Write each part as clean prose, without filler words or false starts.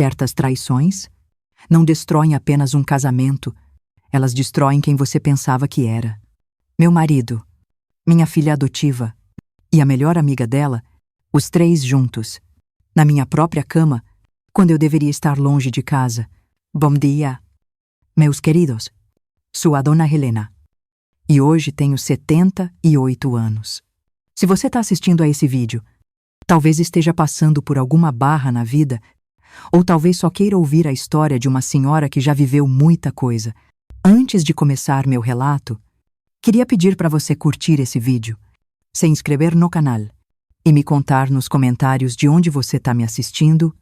Certas traições não destroem apenas um casamento, elas destroem quem você pensava que era. Meu marido, minha filha adotiva e a melhor amiga dela, os três juntos, na minha própria cama, quando eu deveria estar longe de casa. Bom dia, meus queridos. Sou a Dona Helena. E hoje tenho 78 anos. Se você está assistindo a esse vídeo, talvez esteja passando por alguma barra na vida, ou talvez só queira ouvir a história de uma senhora que já viveu muita coisa. Antes de começar meu relato, queria pedir para você curtir esse vídeo, se inscrever no canal e me contar nos comentários de onde você está me assistindo.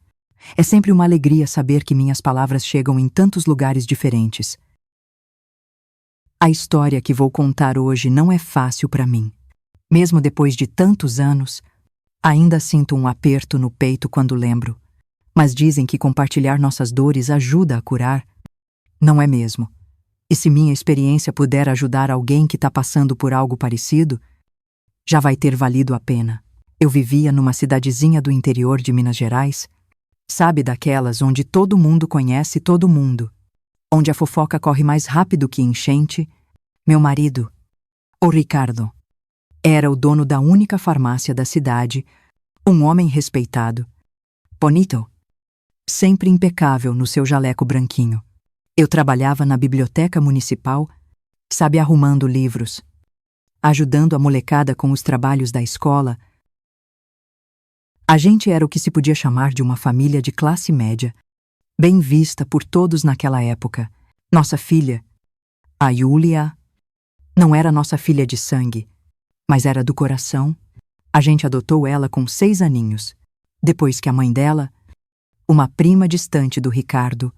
É sempre uma alegria saber que minhas palavras chegam em tantos lugares diferentes. A história que vou contar hoje não é fácil para mim. Mesmo depois de tantos anos, ainda sinto um aperto no peito quando lembro. Mas dizem que compartilhar nossas dores ajuda a curar. Não é mesmo? E se minha experiência puder ajudar alguém que está passando por algo parecido, já vai ter valido a pena. Eu vivia numa cidadezinha do interior de Minas Gerais, sabe, daquelas onde todo mundo conhece todo mundo, onde a fofoca corre mais rápido que enchente. Meu marido, o Ricardo, era o dono da única farmácia da cidade, um homem respeitado, bonito, sempre impecável no seu jaleco branquinho. Eu trabalhava na biblioteca municipal, sabe, arrumando livros, ajudando a molecada com os trabalhos da escola. A gente era o que se podia chamar de uma família de classe média, bem vista por todos naquela época. Nossa filha, a Yulia, não era nossa filha de sangue, mas era do coração. A gente adotou ela com 6 aninhos, depois que a mãe dela, uma prima distante do Ricardo,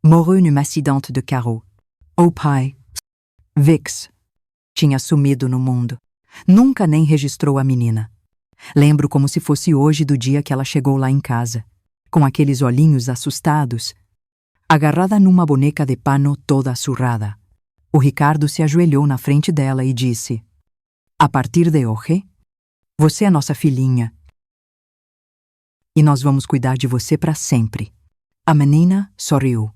morreu num acidente de carro. O pai, Vix, tinha sumido no mundo. Nunca nem registrou a menina. Lembro como se fosse hoje do dia que ela chegou lá em casa, com aqueles olhinhos assustados, agarrada numa boneca de pano toda surrada. O Ricardo se ajoelhou na frente dela e disse: "A partir de hoje, você é nossa filhinha. E nós vamos cuidar de você para sempre." A menina sorriu,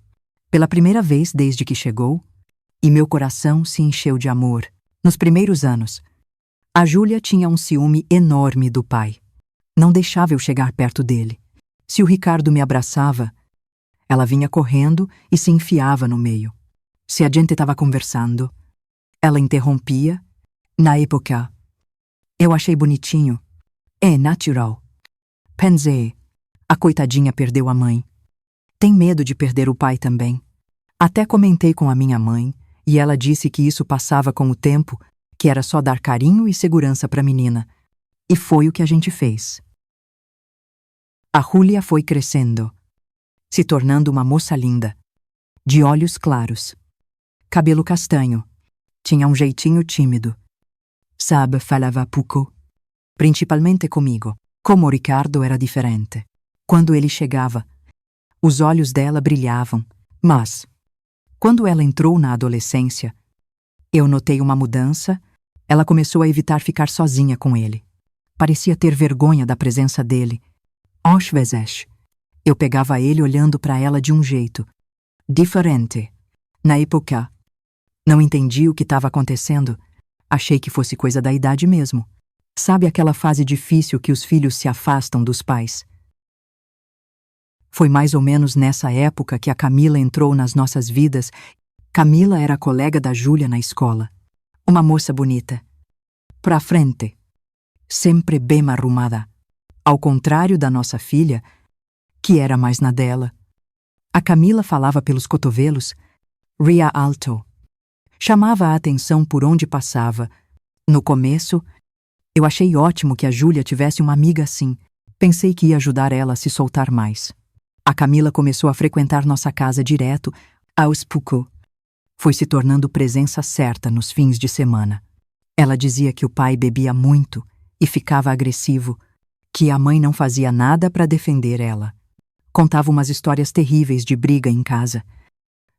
pela primeira vez desde que chegou, e meu coração se encheu de amor. Nos primeiros anos, a Júlia tinha um ciúme enorme do pai. Não deixava eu chegar perto dele. Se o Ricardo me abraçava, ela vinha correndo e se enfiava no meio. Se a gente estava conversando, ela interrompia. Na época, eu achei bonitinho. É natural. Pensei, a coitadinha perdeu a mãe. Tem medo de perder o pai também. Até comentei com a minha mãe, e ela disse que isso passava com o tempo, que era só dar carinho e segurança para a menina. E foi o que a gente fez. A Júlia foi crescendo, se tornando uma moça linda, de olhos claros, cabelo castanho, tinha um jeitinho tímido. Sabe, falava pouco, principalmente comigo. Como o Ricardo era diferente. Quando ele chegava, os olhos dela brilhavam, mas, quando ela entrou na adolescência, eu notei uma mudança. Ela começou a evitar ficar sozinha com ele. Parecia ter vergonha da presença dele. Às vezes, eu pegava ele olhando para ela de um jeito diferente. Na época, não entendi o que estava acontecendo. Achei que fosse coisa da idade mesmo. Sabe aquela fase difícil que os filhos se afastam dos pais? Foi mais ou menos nessa época que a Camila entrou nas nossas vidas. Camila era colega da Júlia na escola. Uma moça bonita. Pra frente. Sempre bem arrumada. Ao contrário da nossa filha, que era mais na dela. A Camila falava pelos cotovelos, ria alto. Chamava a atenção por onde passava. No começo, eu achei ótimo que a Júlia tivesse uma amiga assim. Pensei que ia ajudar ela a se soltar mais. A Camila começou a frequentar nossa casa direto, aos poucos. Foi se tornando presença certa nos fins de semana. Ela dizia que o pai bebia muito e ficava agressivo, que a mãe não fazia nada para defender ela. Contava umas histórias terríveis de briga em casa,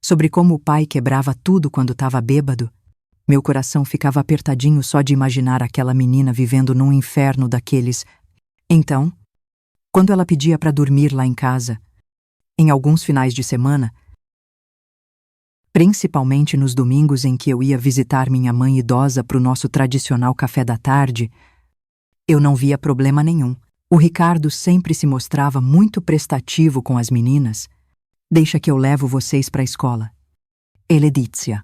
sobre como o pai quebrava tudo quando estava bêbado. Meu coração ficava apertadinho só de imaginar aquela menina vivendo num inferno daqueles. Então, quando ela pedia para dormir lá em casa, Em alguns finais de semana, principalmente nos domingos em que eu ia visitar minha mãe idosa para o nosso tradicional café da tarde, eu não via problema nenhum. O Ricardo sempre se mostrava muito prestativo com as meninas. Deixa que eu levo vocês para a escola. Ele dizia.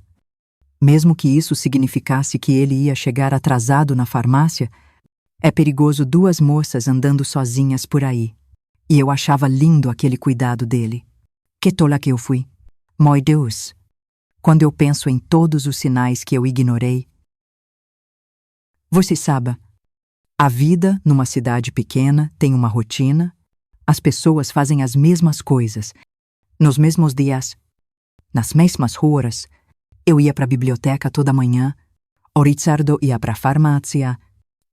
Mesmo que isso significasse que ele ia chegar atrasado na farmácia, é perigoso duas moças andando sozinhas por aí. E eu achava lindo aquele cuidado dele. Que tola que eu fui. Meu Deus! Quando eu penso em todos os sinais que eu ignorei. Você sabe, a vida numa cidade pequena tem uma rotina, as pessoas fazem as mesmas coisas, nos mesmos dias, nas mesmas horas. Eu ia para a biblioteca toda manhã, o Ricardo ia para a farmácia,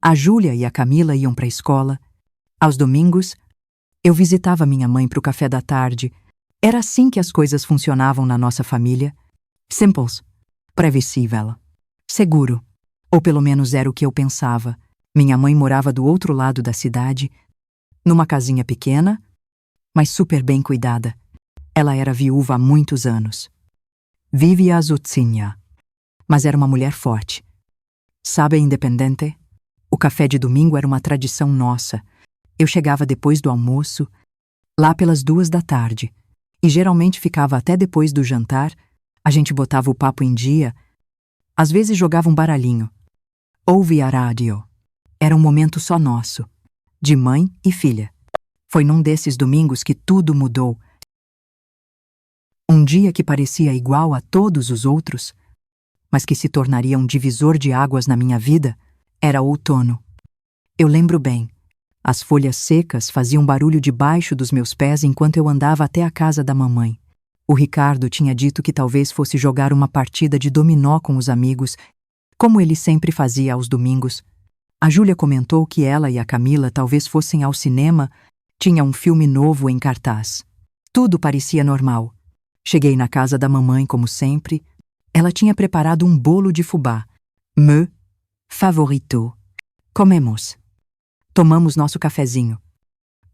a Júlia e a Camila iam para a escola. Aos domingos, eu visitava minha mãe para o café da tarde. Era assim que as coisas funcionavam na nossa família. Simples, previsível, seguro. Ou pelo menos era o que eu pensava. Minha mãe morava do outro lado da cidade, numa casinha pequena, mas super bem cuidada. Ela era viúva há muitos anos. Vivia sozinha, mas era uma mulher forte. Sabe, independente? O café de domingo era uma tradição nossa. Eu chegava depois do almoço, lá pelas 2 da tarde, e geralmente ficava até depois do jantar. A gente botava o papo em dia, às vezes jogava um baralhinho. Ouvia a rádio. Era um momento só nosso, de mãe e filha. Foi num desses domingos que tudo mudou. Um dia que parecia igual a todos os outros, mas que se tornaria um divisor de águas na minha vida, era outono. Eu lembro bem. As folhas secas faziam barulho debaixo dos meus pés enquanto eu andava até a casa da mamãe. O Ricardo tinha dito que talvez fosse jogar uma partida de dominó com os amigos, como ele sempre fazia aos domingos. A Júlia comentou que ela e a Camila talvez fossem ao cinema. Tinha um filme novo em cartaz. Tudo parecia normal. Cheguei na casa da mamãe como sempre. Ela tinha preparado um bolo de fubá. Meu favorito. Comemos. Tomamos nosso cafezinho.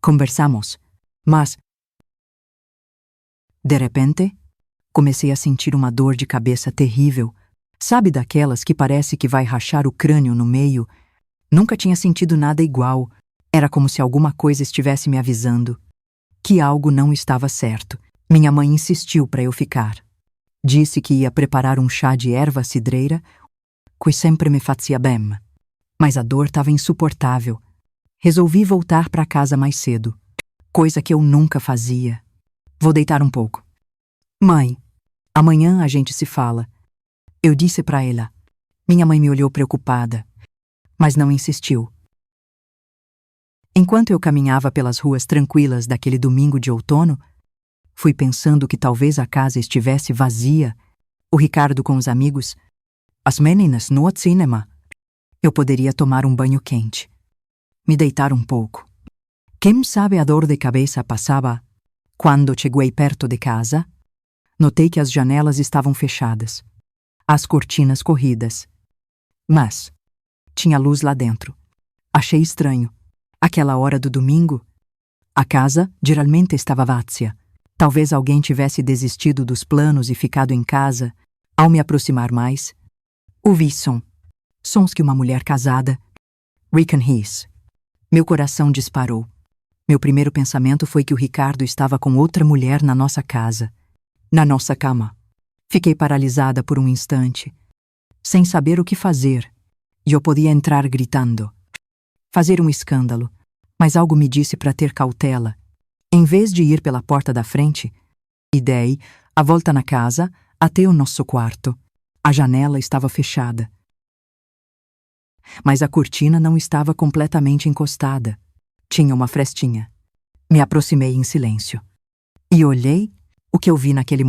Conversamos. Mas, de repente, comecei a sentir uma dor de cabeça terrível. Sabe daquelas que parece que vai rachar o crânio no meio? Nunca tinha sentido nada igual. Era como se alguma coisa estivesse me avisando que algo não estava certo. Minha mãe insistiu para eu ficar. Disse que ia preparar um chá de erva cidreira, que sempre me fazia bem. Mas a dor estava insuportável. Resolvi voltar para casa mais cedo, coisa que eu nunca fazia. Vou deitar um pouco. Mãe, amanhã a gente se fala. Eu disse para ela. Minha mãe me olhou preocupada, mas não insistiu. Enquanto eu caminhava pelas ruas tranquilas daquele domingo de outono, fui pensando que talvez a casa estivesse vazia, o Ricardo com os amigos, as meninas no cinema. Eu poderia tomar um banho quente, me deitar um pouco. Quem sabe a dor de cabeça passava. Quando cheguei perto de casa, notei que as janelas estavam fechadas, as cortinas corridas. Mas tinha luz lá dentro. Achei estranho. Aquela hora do domingo, a casa geralmente estava vazia. Talvez alguém tivesse desistido dos planos e ficado em casa. Ao me aproximar mais, ouvi sons que uma mulher casada reconhece. Meu coração disparou. Meu primeiro pensamento foi que o Ricardo estava com outra mulher na nossa casa, na nossa cama. Fiquei paralisada por um instante, sem saber o que fazer. E eu podia entrar gritando, fazer um escândalo, mas algo me disse para ter cautela. Em vez de ir pela porta da frente, dei a volta na casa até o nosso quarto. A janela estava fechada, mas a cortina não estava completamente encostada. Tinha uma frestinha. Me aproximei em silêncio e olhei. O que eu vi naquele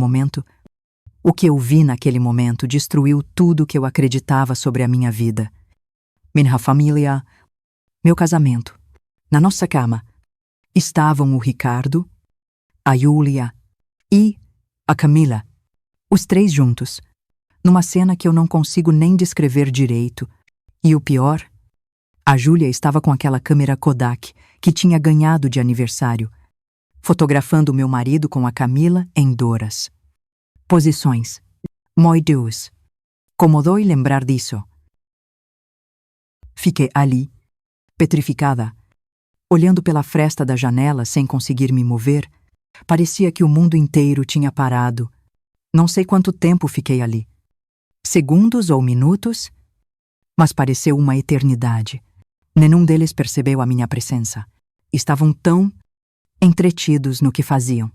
momento destruiu tudo o que eu acreditava sobre a minha vida. Minha família, meu casamento. Na nossa cama estavam o Ricardo, a Júlia e a Camila, os três juntos, numa cena que eu não consigo nem descrever direito. E o pior, a Júlia estava com aquela câmera Kodak que tinha ganhado de aniversário. fotografando meu marido com a Camila em Doras. Posições. Meu Deus. Como dói lembrar disso. Fiquei ali, petrificada, olhando pela fresta da janela sem conseguir me mover. Parecia que o mundo inteiro tinha parado. Não sei quanto tempo fiquei ali. Segundos ou minutos, mas pareceu uma eternidade. Nenhum deles percebeu a minha presença. Estavam tão entretidos no que faziam.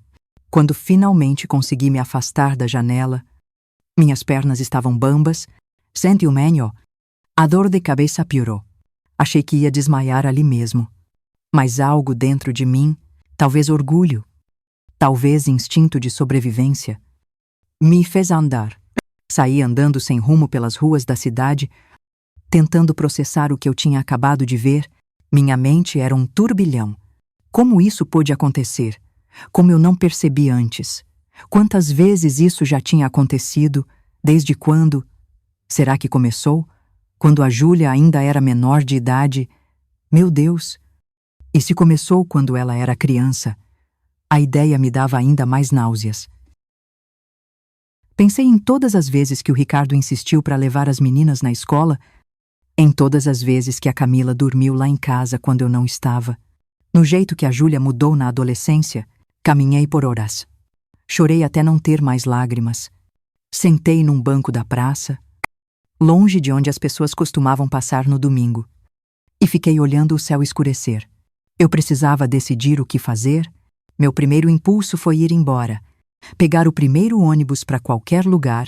Quando finalmente consegui me afastar da janela, minhas pernas estavam bambas, senti o menho. A dor de cabeça piorou. Achei que ia desmaiar ali mesmo. Mas algo dentro de mim, talvez orgulho, talvez instinto de sobrevivência, me fez andar. Saí andando sem rumo pelas ruas da cidade, tentando processar o que eu tinha acabado de ver. Minha mente era um turbilhão. Como isso pôde acontecer? Como eu não percebi antes? Quantas vezes isso já tinha acontecido? Desde quando? Será que começou? Quando a Júlia ainda era menor de idade? Meu Deus! E se começou quando ela era criança? A ideia me dava ainda mais náuseas. Pensei em todas as vezes que o Ricardo insistiu para levar as meninas na escola, em todas as vezes que a Camila dormiu lá em casa quando eu não estava, no jeito que a Júlia mudou na adolescência. Caminhei por horas. Chorei até não ter mais lágrimas. Sentei num banco da praça, longe de onde as pessoas costumavam passar no domingo, e fiquei olhando o céu escurecer. Eu precisava decidir o que fazer. Meu primeiro impulso foi ir embora, pegar o primeiro ônibus para qualquer lugar,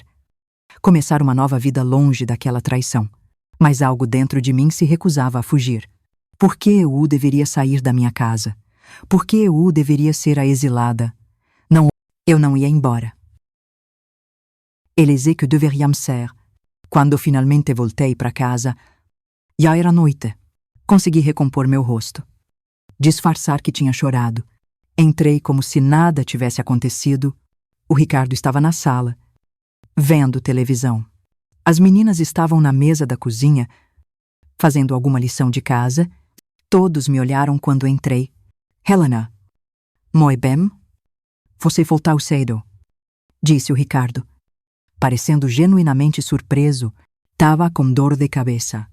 começar uma nova vida longe daquela traição. Mas algo dentro de mim se recusava a fugir. Por que eu deveria sair da minha casa? Por que eu deveria ser a exilada? Não, eu não ia embora. Eles que deveriam ser. Quando finalmente voltei para casa, já era noite. Consegui recompor meu rosto, disfarçar que tinha chorado. Entrei como se nada tivesse acontecido. O Ricardo estava na sala, vendo televisão. As meninas estavam na mesa da cozinha, fazendo alguma lição de casa. Todos me olharam quando entrei. Helena, moi bem? Você voltou cedo, disse o Ricardo, parecendo genuinamente surpreso. Tava com dor de cabeça.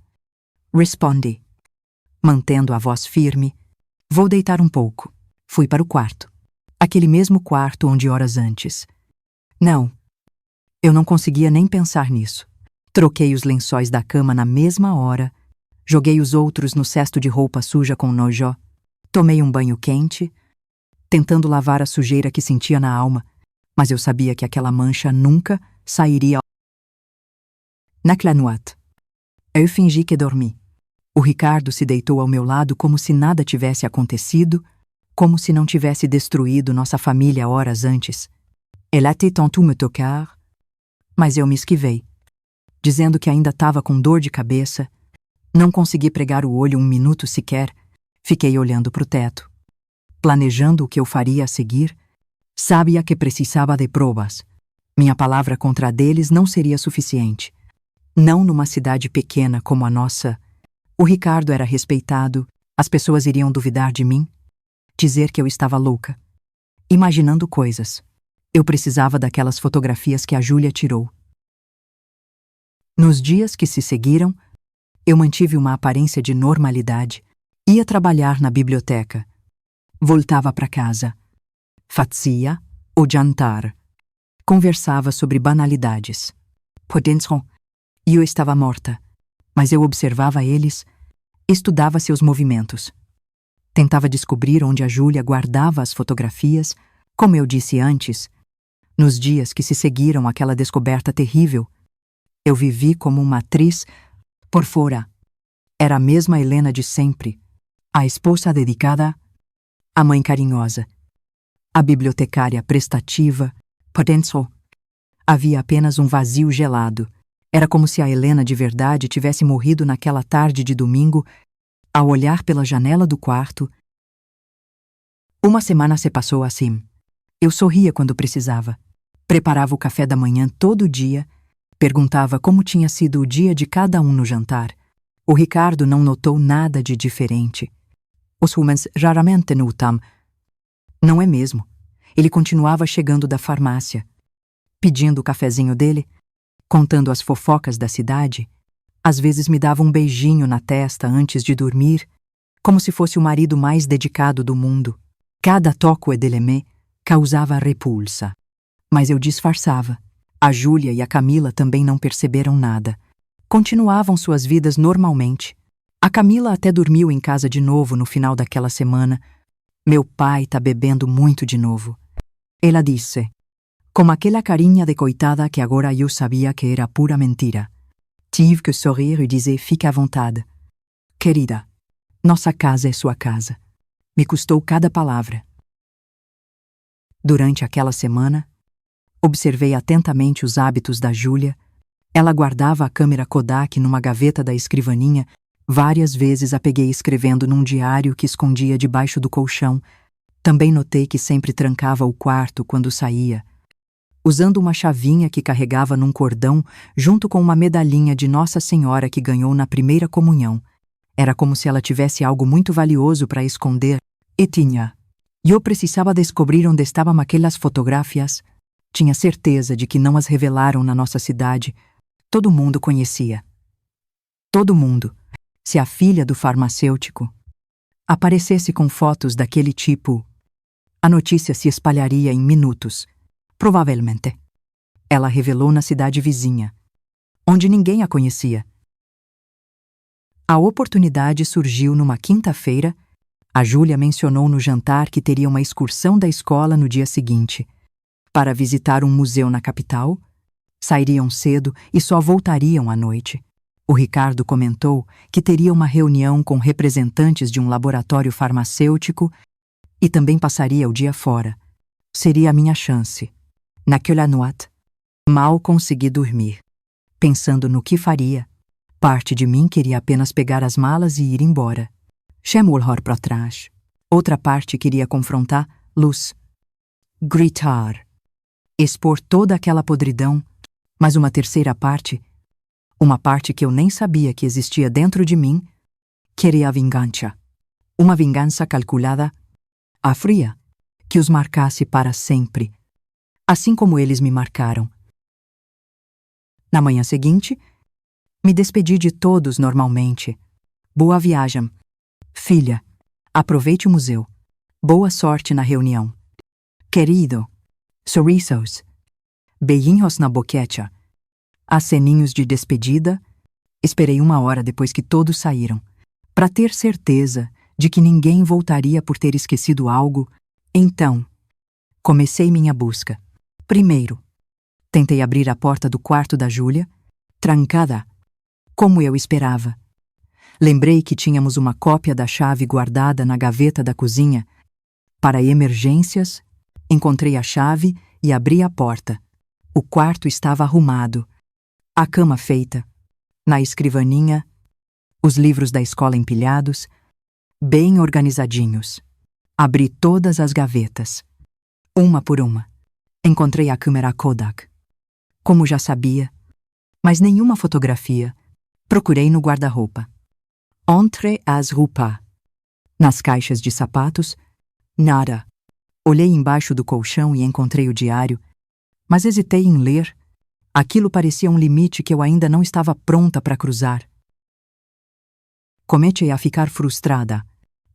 Respondi, mantendo a voz firme. Vou deitar um pouco. Fui para o quarto. Aquele mesmo quarto onde horas antes. Não. Eu não conseguia nem pensar nisso. Troquei os lençóis da cama na mesma hora. Joguei os outros no cesto de roupa suja com nojo. Tomei um banho quente, tentando lavar a sujeira que sentia na alma, mas eu sabia que aquela mancha nunca sairia. Naquela noite, eu fingi que dormi. O Ricardo se deitou ao meu lado como se nada tivesse acontecido, como se não tivesse destruído nossa família horas antes. Ele tentou me tocar, mas eu me esquivei, dizendo que ainda estava com dor de cabeça. Não consegui pregar o olho um minuto sequer. Fiquei olhando para o teto, planejando o que eu faria a seguir. Sabia que precisava de provas. Minha palavra contra a deles não seria suficiente. Não numa cidade pequena como a nossa. O Ricardo era respeitado. As pessoas iriam duvidar de mim, dizer que eu estava louca, imaginando coisas. Eu precisava daquelas fotografias que a Júlia tirou. Nos dias que se seguiram, eu mantive uma aparência de normalidade. Ia trabalhar na biblioteca. Voltava para casa. Fazia o jantar. Conversava sobre banalidades. Por dentro, eu estava morta, mas eu observava eles, estudava seus movimentos. Tentava descobrir onde a Júlia guardava as fotografias. Como eu disse antes, nos dias que se seguiram àquela descoberta terrível, eu vivi como uma atriz por fora. Era a mesma Helena de sempre, a esposa dedicada, a mãe carinhosa, a bibliotecária prestativa. Por dentro, havia apenas um vazio gelado. Era como se a Helena de verdade tivesse morrido naquela tarde de domingo, ao olhar pela janela do quarto. Uma semana se passou assim. Eu sorria quando precisava. Preparava o café da manhã todo dia. Perguntava como tinha sido o dia de cada um no jantar. O Ricardo não notou nada de diferente. Os homens raramente notam. Não é mesmo? Ele continuava chegando da farmácia, pedindo o cafezinho dele, contando as fofocas da cidade. Às vezes me dava um beijinho na testa antes de dormir, como se fosse o marido mais dedicado do mundo. Cada toque de l'aimer causava repulsa. Mas eu disfarçava. A Júlia e a Camila também não perceberam nada. Continuavam suas vidas normalmente. A Camila até dormiu em casa de novo no final daquela semana. Meu pai tá bebendo muito de novo. Ela disse, com aquela carinha de coitada que agora eu sabia que era pura mentira. Tive que sorrir e dizer, fique à vontade. Querida, nossa casa é sua casa. Me custou cada palavra. Durante aquela semana, observei atentamente os hábitos da Júlia. Ela guardava a câmera Kodak numa gaveta da escrivaninha. Várias vezes a peguei escrevendo num diário que escondia debaixo do colchão. Também notei que sempre trancava o quarto quando saía, usando uma chavinha que carregava num cordão junto com uma medalhinha de Nossa Senhora que ganhou na primeira comunhão. Era como se ela tivesse algo muito valioso para esconder. E tinha. Eu precisava descobrir onde estavam aquelas fotografias. Tinha certeza de que não as revelaram na nossa cidade. Todo mundo conhecia. Todo mundo. Se a filha do farmacêutico aparecesse com fotos daquele tipo, a notícia se espalharia em minutos. Provavelmente. Ela revelou na cidade vizinha, onde ninguém a conhecia. A oportunidade surgiu numa quinta-feira. A Júlia mencionou no jantar que teria uma excursão da escola no dia seguinte, para visitar um museu na capital. Sairiam cedo e só voltariam à noite. O Ricardo comentou que teria uma reunião com representantes de um laboratório farmacêutico e também passaria o dia fora. Seria a minha chance. Naquela noite, mal consegui dormir. Pensando no que faria, parte de mim queria apenas pegar as malas e ir embora. Chamou-lhe para trás. Outra parte queria confrontar Luz. Gritar. Expor toda aquela podridão. Mas uma terceira parte, uma parte que eu nem sabia que existia dentro de mim, queria a vingança. Uma vingança calculada, a fria, que os marcasse para sempre, assim como eles me marcaram. Na manhã seguinte, me despedi de todos normalmente. Boa viagem. Filha, aproveite o museu. Boa sorte na reunião. Querido, sorrisos. Beijinhos na boquete. Aceninhos de despedida. Esperei 1 hora depois que todos saíram, para ter certeza de que ninguém voltaria por ter esquecido algo. Então, comecei minha busca. Primeiro, tentei abrir a porta do quarto da Júlia, trancada, como eu esperava. Lembrei que tínhamos uma cópia da chave guardada na gaveta da cozinha. Para emergências, encontrei a chave e abri a porta. O quarto estava arrumado, a cama feita, na escrivaninha, os livros da escola empilhados, bem organizadinhos. Abri todas as gavetas. Uma por uma, encontrei a câmera Kodak. Como já sabia, mas nenhuma fotografia. Procurei no guarda-roupa. Entre as roupas. Nas caixas de sapatos, nada. Olhei embaixo do colchão e encontrei o diário, mas hesitei em ler. Aquilo parecia um limite que eu ainda não estava pronta para cruzar. Comecei a ficar frustrada.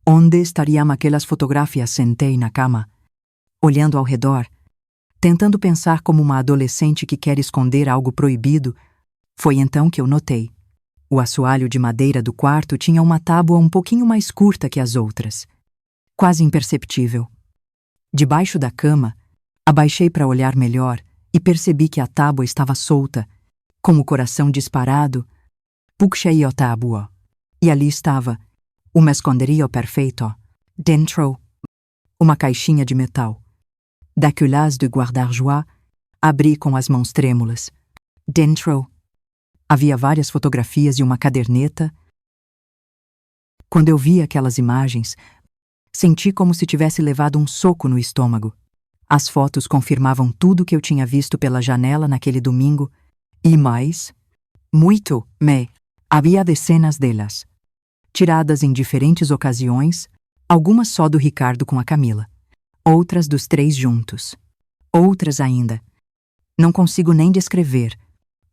Onde estariam aquelas fotografias? Sentei na cama, olhando ao redor, tentando pensar como uma adolescente que quer esconder algo proibido. Foi então que eu notei. O assoalho de madeira do quarto tinha uma tábua um pouquinho mais curta que as outras, quase imperceptível. Debaixo da cama, abaixei para olhar melhor e percebi que a tábua estava solta, com o coração disparado. Puxei a tábua, e ali estava, uma esconderijo perfeito. Dentro, uma caixinha de metal. Daquelas de guardar joias, abri com as mãos trêmulas. Dentro, havia várias fotografias e uma caderneta. Quando eu vi aquelas imagens, senti como se tivesse levado um soco no estômago. As fotos confirmavam tudo que eu tinha visto pela janela naquele domingo, e mais, muito, havia dezenas delas, tiradas em diferentes ocasiões, algumas só do Ricardo com a Camila. outras dos três juntos. Outras ainda. Não consigo nem descrever.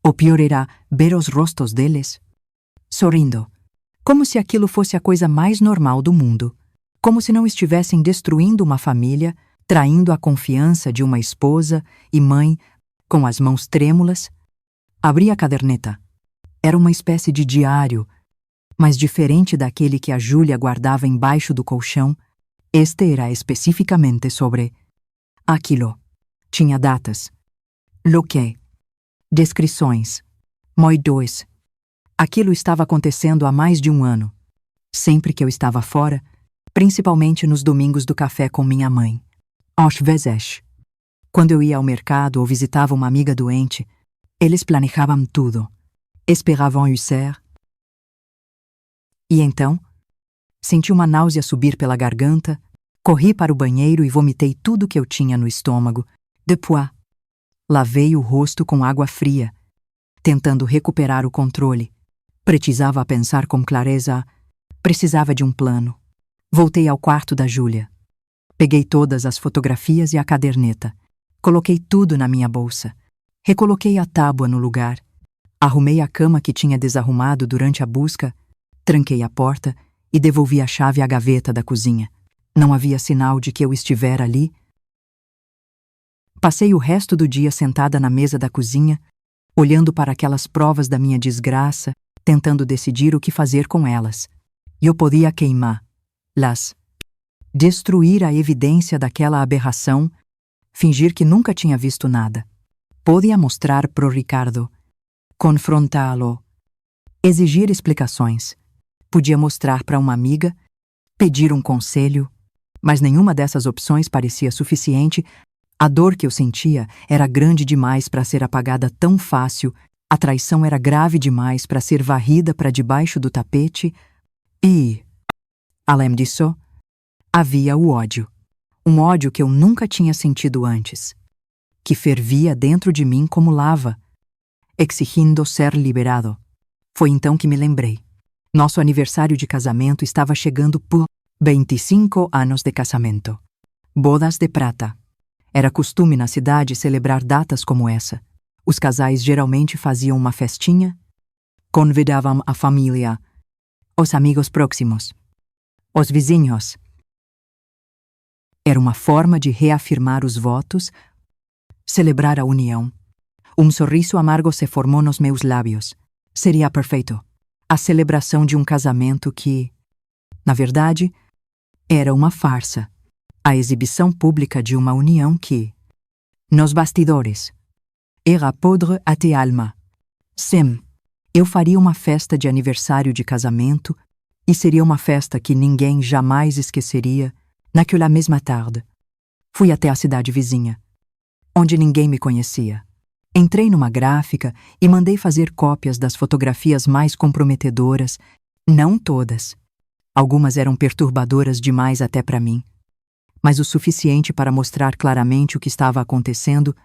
O pior era ver os rostos deles sorrindo, como se aquilo fosse a coisa mais normal do mundo, como se não estivessem destruindo uma família, traindo a confiança de uma esposa e mãe, com as mãos trêmulas. Abri a caderneta. Era uma espécie de diário, mas diferente daquele que a Júlia guardava embaixo do colchão. Este era especificamente sobre aquilo. Tinha datas, lo que, descrições, moidois. Aquilo estava acontecendo há mais de um ano. Sempre que eu estava fora, principalmente nos domingos do café com minha mãe. Às vezes, quando eu ia ao mercado ou visitava uma amiga doente, eles planejavam tudo. Esperavam o ser. E então, senti uma náusea subir pela garganta, corri para o banheiro e vomitei tudo que eu tinha no estômago. Depois, lavei o rosto com água fria, tentando recuperar o controle. Precisava pensar com clareza. Precisava de um plano. Voltei ao quarto da Júlia. Peguei todas as fotografias e a caderneta. Coloquei tudo na minha bolsa. Recoloquei a tábua no lugar. Arrumei a cama que tinha desarrumado durante a busca. Tranquei a porta e devolvi a chave à gaveta da cozinha. Não havia sinal de que eu estivera ali. Passei o resto do dia sentada na mesa da cozinha, olhando para aquelas provas da minha desgraça, tentando decidir o que fazer com elas. Eu podia queimá-las, destruir a evidência daquela aberração, fingir que nunca tinha visto nada. Podia mostrar pro Ricardo, confrontá-lo, exigir explicações. Podia mostrar para uma amiga, pedir um conselho, mas nenhuma dessas opções parecia suficiente. A dor que eu sentia era grande demais para ser apagada tão fácil, a traição era grave demais para ser varrida para debaixo do tapete e, além disso, havia o ódio. Um ódio que eu nunca tinha sentido antes, que fervia dentro de mim como lava, exigindo ser liberado. Foi então que me lembrei. Nosso aniversário de casamento estava chegando por 25 anos de casamento. Bodas de prata. Era costume na cidade celebrar datas como essa. Os casais geralmente faziam uma festinha, convidavam a família, os amigos próximos, os vizinhos. Era uma forma de reafirmar os votos, celebrar a união. Um sorriso amargo se formou nos meus lábios. Seria perfeito. A celebração de um casamento que, na verdade, era uma farsa. A exibição pública de uma união que, nos bastidores, era podre até alma. Sim, eu faria uma festa de aniversário de casamento e seria uma festa que ninguém jamais esqueceria. Naquela mesma tarde, fui até a cidade vizinha, onde ninguém me conhecia. Entrei numa gráfica e mandei fazer cópias das fotografias mais comprometedoras, não todas. Algumas eram perturbadoras demais até para mim, mas o suficiente para mostrar claramente o que estava acontecendo.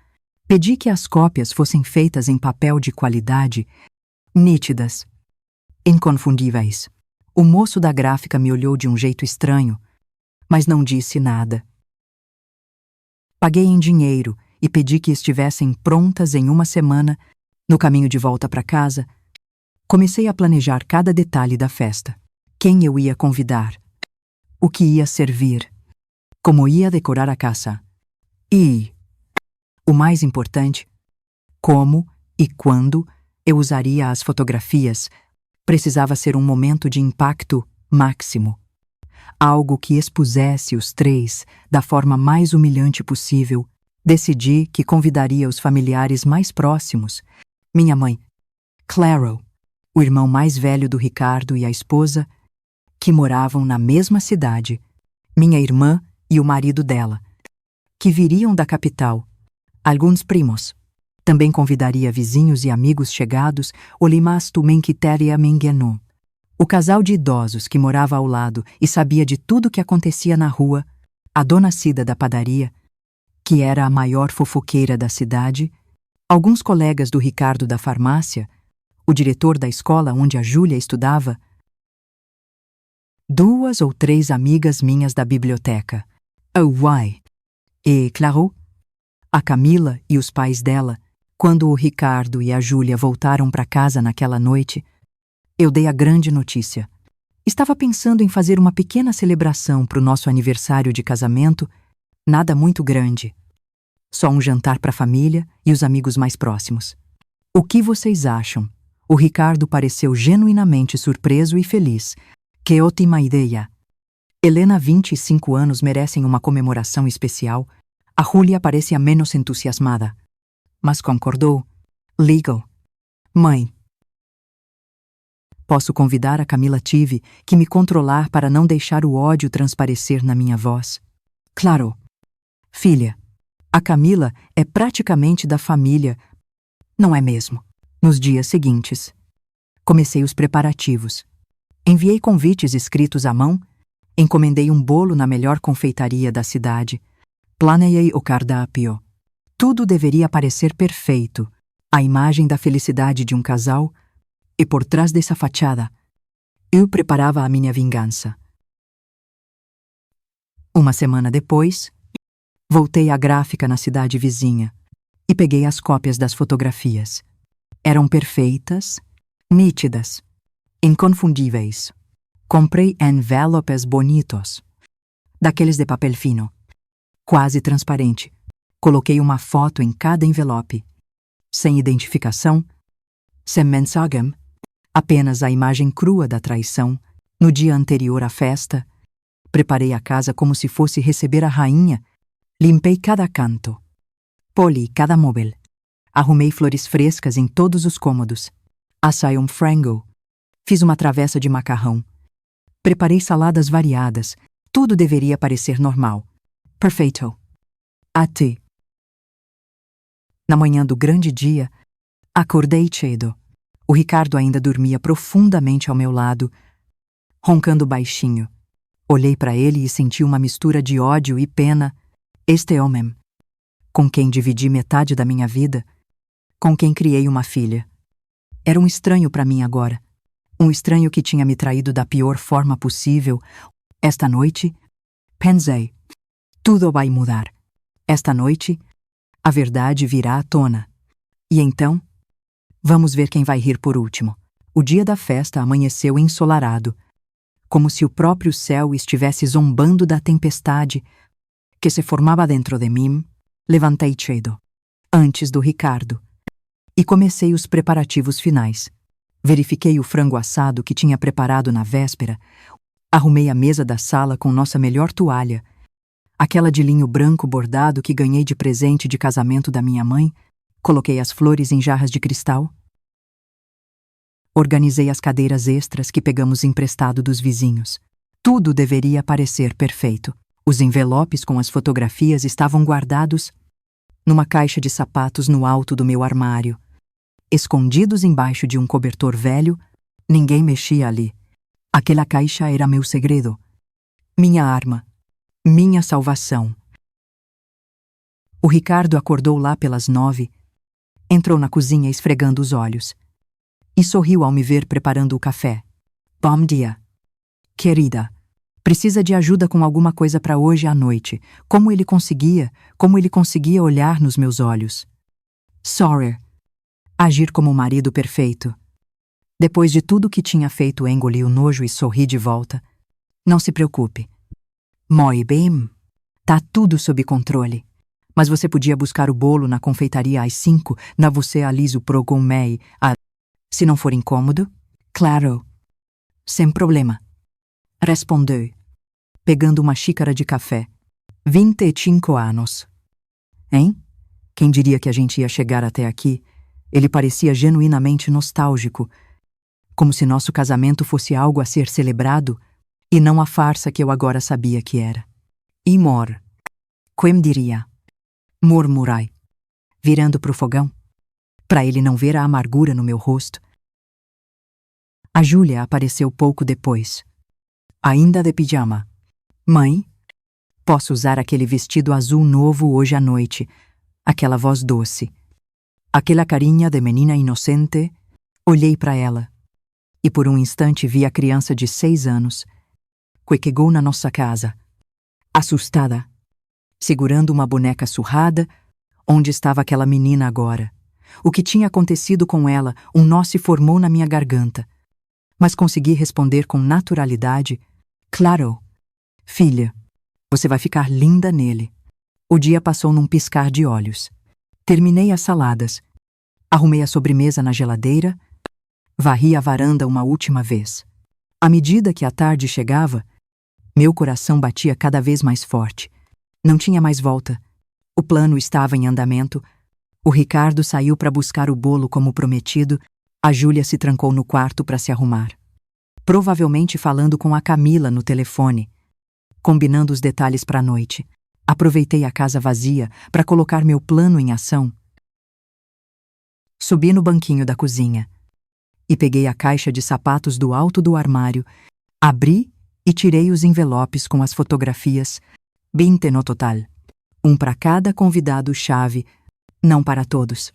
Pedi que as cópias fossem feitas em papel de qualidade, nítidas, inconfundíveis. O moço da gráfica me olhou de um jeito estranho, mas não disse nada. Paguei em dinheiro e pedi que estivessem prontas em uma semana. No caminho de volta para casa, comecei a planejar cada detalhe da festa. Quem eu ia convidar, o que ia servir, como ia decorar a casa e, o mais importante, como e quando eu usaria as fotografias. Precisava ser um momento de impacto máximo. Algo que expusesse os três da forma mais humilhante possível. Decidi que convidaria os familiares mais próximos. Minha mãe, Claro, o irmão mais velho do Ricardo e a esposa, que moravam na mesma cidade. Minha irmã e o marido dela, que viriam da capital. Alguns primos. Também convidaria vizinhos e amigos chegados. Olimastu Menkiteria Mengenu. O casal de idosos que morava ao lado e sabia de tudo que acontecia na rua. A dona Cida da padaria, que era a maior fofoqueira da cidade. Alguns colegas do Ricardo da farmácia. O diretor da escola onde a Júlia estudava. 2 ou 3 amigas minhas da biblioteca. Oh, uai! E, claro, a Camila e os pais dela, quando o Ricardo e a Júlia voltaram para casa naquela noite, eu dei a grande notícia. Estava pensando em fazer uma pequena celebração para o nosso aniversário de casamento, nada muito grande. Só um jantar para a família e os amigos mais próximos. O que vocês acham? O Ricardo pareceu genuinamente surpreso e feliz. Que ótima ideia! Helena, 25 anos, merecem uma comemoração especial. A Júlia parecia menos entusiasmada, mas concordou. Legal. Mãe, posso convidar a Camila? Tive que me controlar para não deixar o ódio transparecer na minha voz. Claro. Filha, a Camila é praticamente da família, não é mesmo? Nos dias seguintes, comecei os preparativos. Enviei convites escritos à mão, encomendei um bolo na melhor confeitaria da cidade, planejei o cardápio. Tudo deveria parecer perfeito, a imagem da felicidade de um casal, e por trás dessa fachada, eu preparava a minha vingança. Uma semana depois, voltei à gráfica na cidade vizinha e peguei as cópias das fotografias. Eram perfeitas, nítidas, inconfundíveis. Comprei envelopes bonitos, daqueles de papel fino, quase transparente. Coloquei uma foto em cada envelope, sem identificação, sem mensagem, apenas a imagem crua da traição. No dia anterior à festa, preparei a casa como se fosse receber a rainha. Limpei cada canto, poli cada móvel, arrumei flores frescas em todos os cômodos, assai um frango, fiz uma travessa de macarrão, preparei saladas variadas. Tudo deveria parecer normal. Perfeito. Até. Na manhã do grande dia, acordei cedo. O Ricardo ainda dormia profundamente ao meu lado, roncando baixinho. Olhei para ele e senti uma mistura de ódio e pena. Este homem, com quem dividi metade da minha vida, com quem criei uma filha, era um estranho para mim agora. Um estranho que tinha me traído da pior forma possível. Esta noite, pensei, tudo vai mudar. Esta noite, a verdade virá à tona. E então, vamos ver quem vai rir por último. O dia da festa amanheceu ensolarado, como se o próprio céu estivesse zombando da tempestade que se formava dentro de mim. Levantei cedo, antes do Ricardo, e comecei os preparativos finais. Verifiquei o frango assado que tinha preparado na véspera, arrumei a mesa da sala com nossa melhor toalha, aquela de linho branco bordado que ganhei de presente de casamento da minha mãe, coloquei as flores em jarras de cristal, organizei as cadeiras extras que pegamos emprestado dos vizinhos. Tudo deveria parecer perfeito. Os envelopes com as fotografias estavam guardados numa caixa de sapatos no alto do meu armário. Escondidos embaixo de um cobertor velho, ninguém mexia ali. Aquela caixa era meu segredo, minha arma, minha salvação. O Ricardo acordou lá pelas 9, entrou na cozinha esfregando os olhos e sorriu ao me ver preparando o café. Bom dia, querida. Precisa de ajuda com alguma coisa para hoje à noite. Como ele conseguia olhar nos meus olhos. Sorry. Agir como o marido perfeito. Depois de tudo que tinha feito, engoli o nojo e sorri de volta. Não se preocupe. Moi bem. Tá tudo sob controle. Mas você podia buscar o bolo na confeitaria às 5, na você aliso pro gourmet. Se não for incômodo? Claro. Sem problema. Respondeu, pegando uma xícara de café. 25 anos. Hein? Quem diria que a gente ia chegar até aqui? Ele parecia genuinamente nostálgico, como se nosso casamento fosse algo a ser celebrado e não a farsa que eu agora sabia que era. E quem diria? Murmurai, virando pro fogão, para ele não ver a amargura no meu rosto. A Júlia apareceu pouco depois, ainda de pijama. Mãe, posso usar aquele vestido azul novo hoje à noite? Aquela voz doce, aquela carinha de menina inocente. Olhei para ela e por um instante vi a criança de 6 anos que chegou na nossa casa, assustada, segurando uma boneca surrada. Onde estava aquela menina agora? O que tinha acontecido com ela? Um nó se formou na minha garganta. Mas consegui responder com naturalidade: Claro, filha, você vai ficar linda nele. O dia passou num piscar de olhos. Terminei as saladas. Arrumei a sobremesa na geladeira. Varri a varanda uma última vez. À medida que a tarde chegava, meu coração batia cada vez mais forte. Não tinha mais volta. O plano estava em andamento. O Ricardo saiu para buscar o bolo como prometido. A Júlia se trancou no quarto para se arrumar. Provavelmente falando com a Camila no telefone, combinando os detalhes para a noite. Aproveitei a casa vazia para colocar meu plano em ação. Subi no banquinho da cozinha e peguei a caixa de sapatos do alto do armário, abri e tirei os envelopes com as fotografias, 20 no total. Um para cada convidado-chave, não para todos.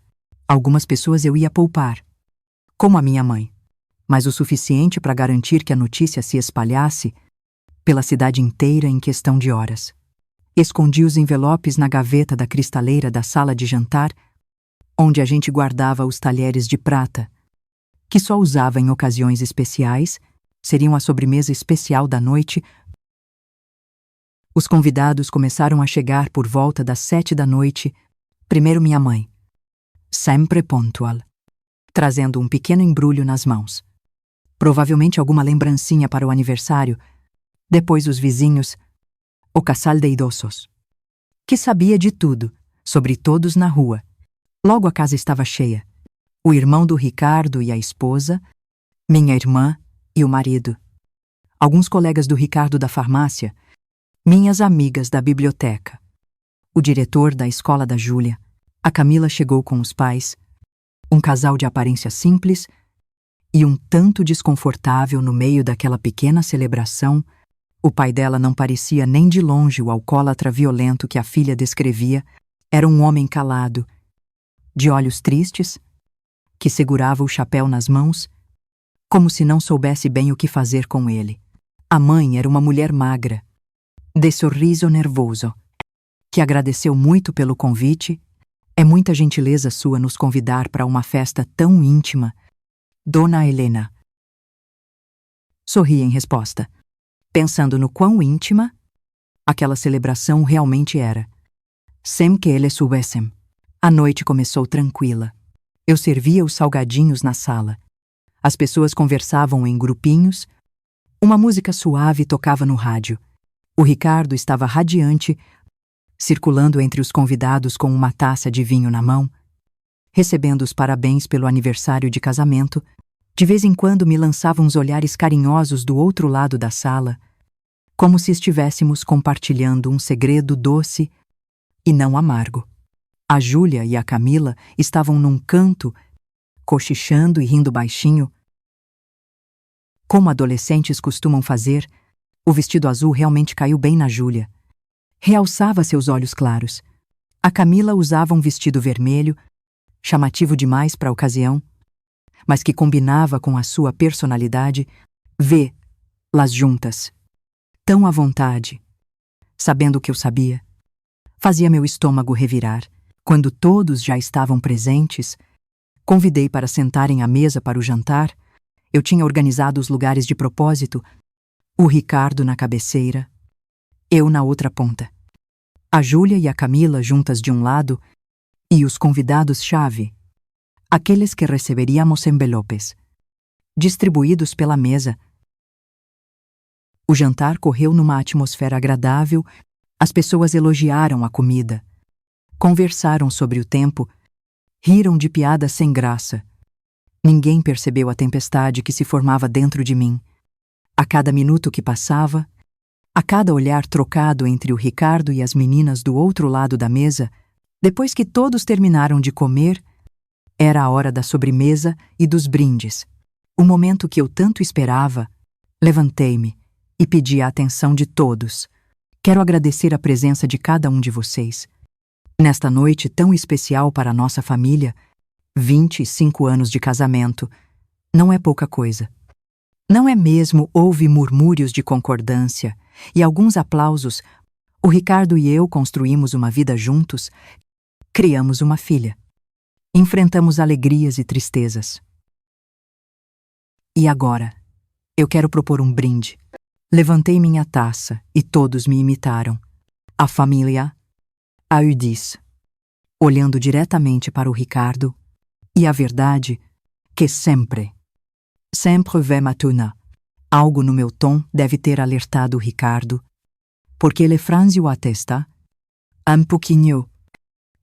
Algumas pessoas eu ia poupar, como a minha mãe, mas o suficiente para garantir que a notícia se espalhasse pela cidade inteira em questão de horas. Escondi os envelopes na gaveta da cristaleira da sala de jantar, onde a gente guardava os talheres de prata, que só usava em ocasiões especiais, seriam a sobremesa especial da noite. Os convidados começaram a chegar por volta das 7 da noite. Primeiro minha mãe, sempre pontual, trazendo um pequeno embrulho nas mãos. Provavelmente alguma lembrancinha para o aniversário. Depois os vizinhos, o casal de idosos, que sabia de tudo, sobre todos na rua. Logo a casa estava cheia. O irmão do Ricardo e a esposa, minha irmã e o marido. Alguns colegas do Ricardo da farmácia, minhas amigas da biblioteca. O diretor da escola da Júlia. A Camila chegou com os pais. Um casal de aparência simples e um tanto desconfortável no meio daquela pequena celebração. O pai dela não parecia nem de longe o alcoólatra violento que a filha descrevia. Era um homem calado, de olhos tristes, que segurava o chapéu nas mãos, como se não soubesse bem o que fazer com ele. A mãe era uma mulher magra, de sorriso nervoso, que agradeceu muito pelo convite. É muita gentileza sua nos convidar para uma festa tão íntima, Dona Helena. Sorri em resposta, pensando no quão íntima aquela celebração realmente era. Sem que eles soubessem. A noite começou tranquila. Eu servia os salgadinhos na sala. As pessoas conversavam em grupinhos. Uma música suave tocava no rádio. O Ricardo estava radiante, circulando entre os convidados com uma taça de vinho na mão, recebendo os parabéns pelo aniversário de casamento. De vez em quando me lançava uns olhares carinhosos do outro lado da sala, como se estivéssemos compartilhando um segredo doce e não amargo. A Júlia e a Camila estavam num canto, cochichando e rindo baixinho. Como adolescentes costumam fazer, o vestido azul realmente caiu bem na Júlia. Realçava seus olhos claros. A Camila usava um vestido vermelho, chamativo demais para a ocasião, mas que combinava com a sua personalidade. Vê-las juntas, tão à vontade, sabendo o que eu sabia, fazia meu estômago revirar. Quando todos já estavam presentes, convidei para sentarem à mesa para o jantar. Eu tinha organizado os lugares de propósito, o Ricardo na cabeceira, eu na outra ponta, a Júlia e a Camila juntas de um lado e os convidados-chave, aqueles que receberíamos envelopes, distribuídos pela mesa. O jantar correu numa atmosfera agradável. As pessoas elogiaram a comida, conversaram sobre o tempo, riram de piadas sem graça. Ninguém percebeu a tempestade que se formava dentro de mim. A cada minuto que passava, a cada olhar trocado entre o Ricardo e as meninas do outro lado da mesa, depois que todos terminaram de comer, era a hora da sobremesa e dos brindes. O momento que eu tanto esperava. Levantei-me e pedi a atenção de todos. Quero agradecer a presença de cada um de vocês. Nesta noite tão especial para a nossa família, 25 anos de casamento, não é pouca coisa. Não é mesmo? Houve murmúrios de concordância e alguns aplausos. O Ricardo e eu construímos uma vida juntos, criamos uma filha. Enfrentamos alegrias e tristezas. E agora, eu quero propor um brinde. Levantei minha taça e todos me imitaram. A família, a Eudice, olhando diretamente para o Ricardo, e a verdade, que sempre ve matuna. Algo no meu tom deve ter alertado o Ricardo, porque ele franziu a testa, um pouquinho,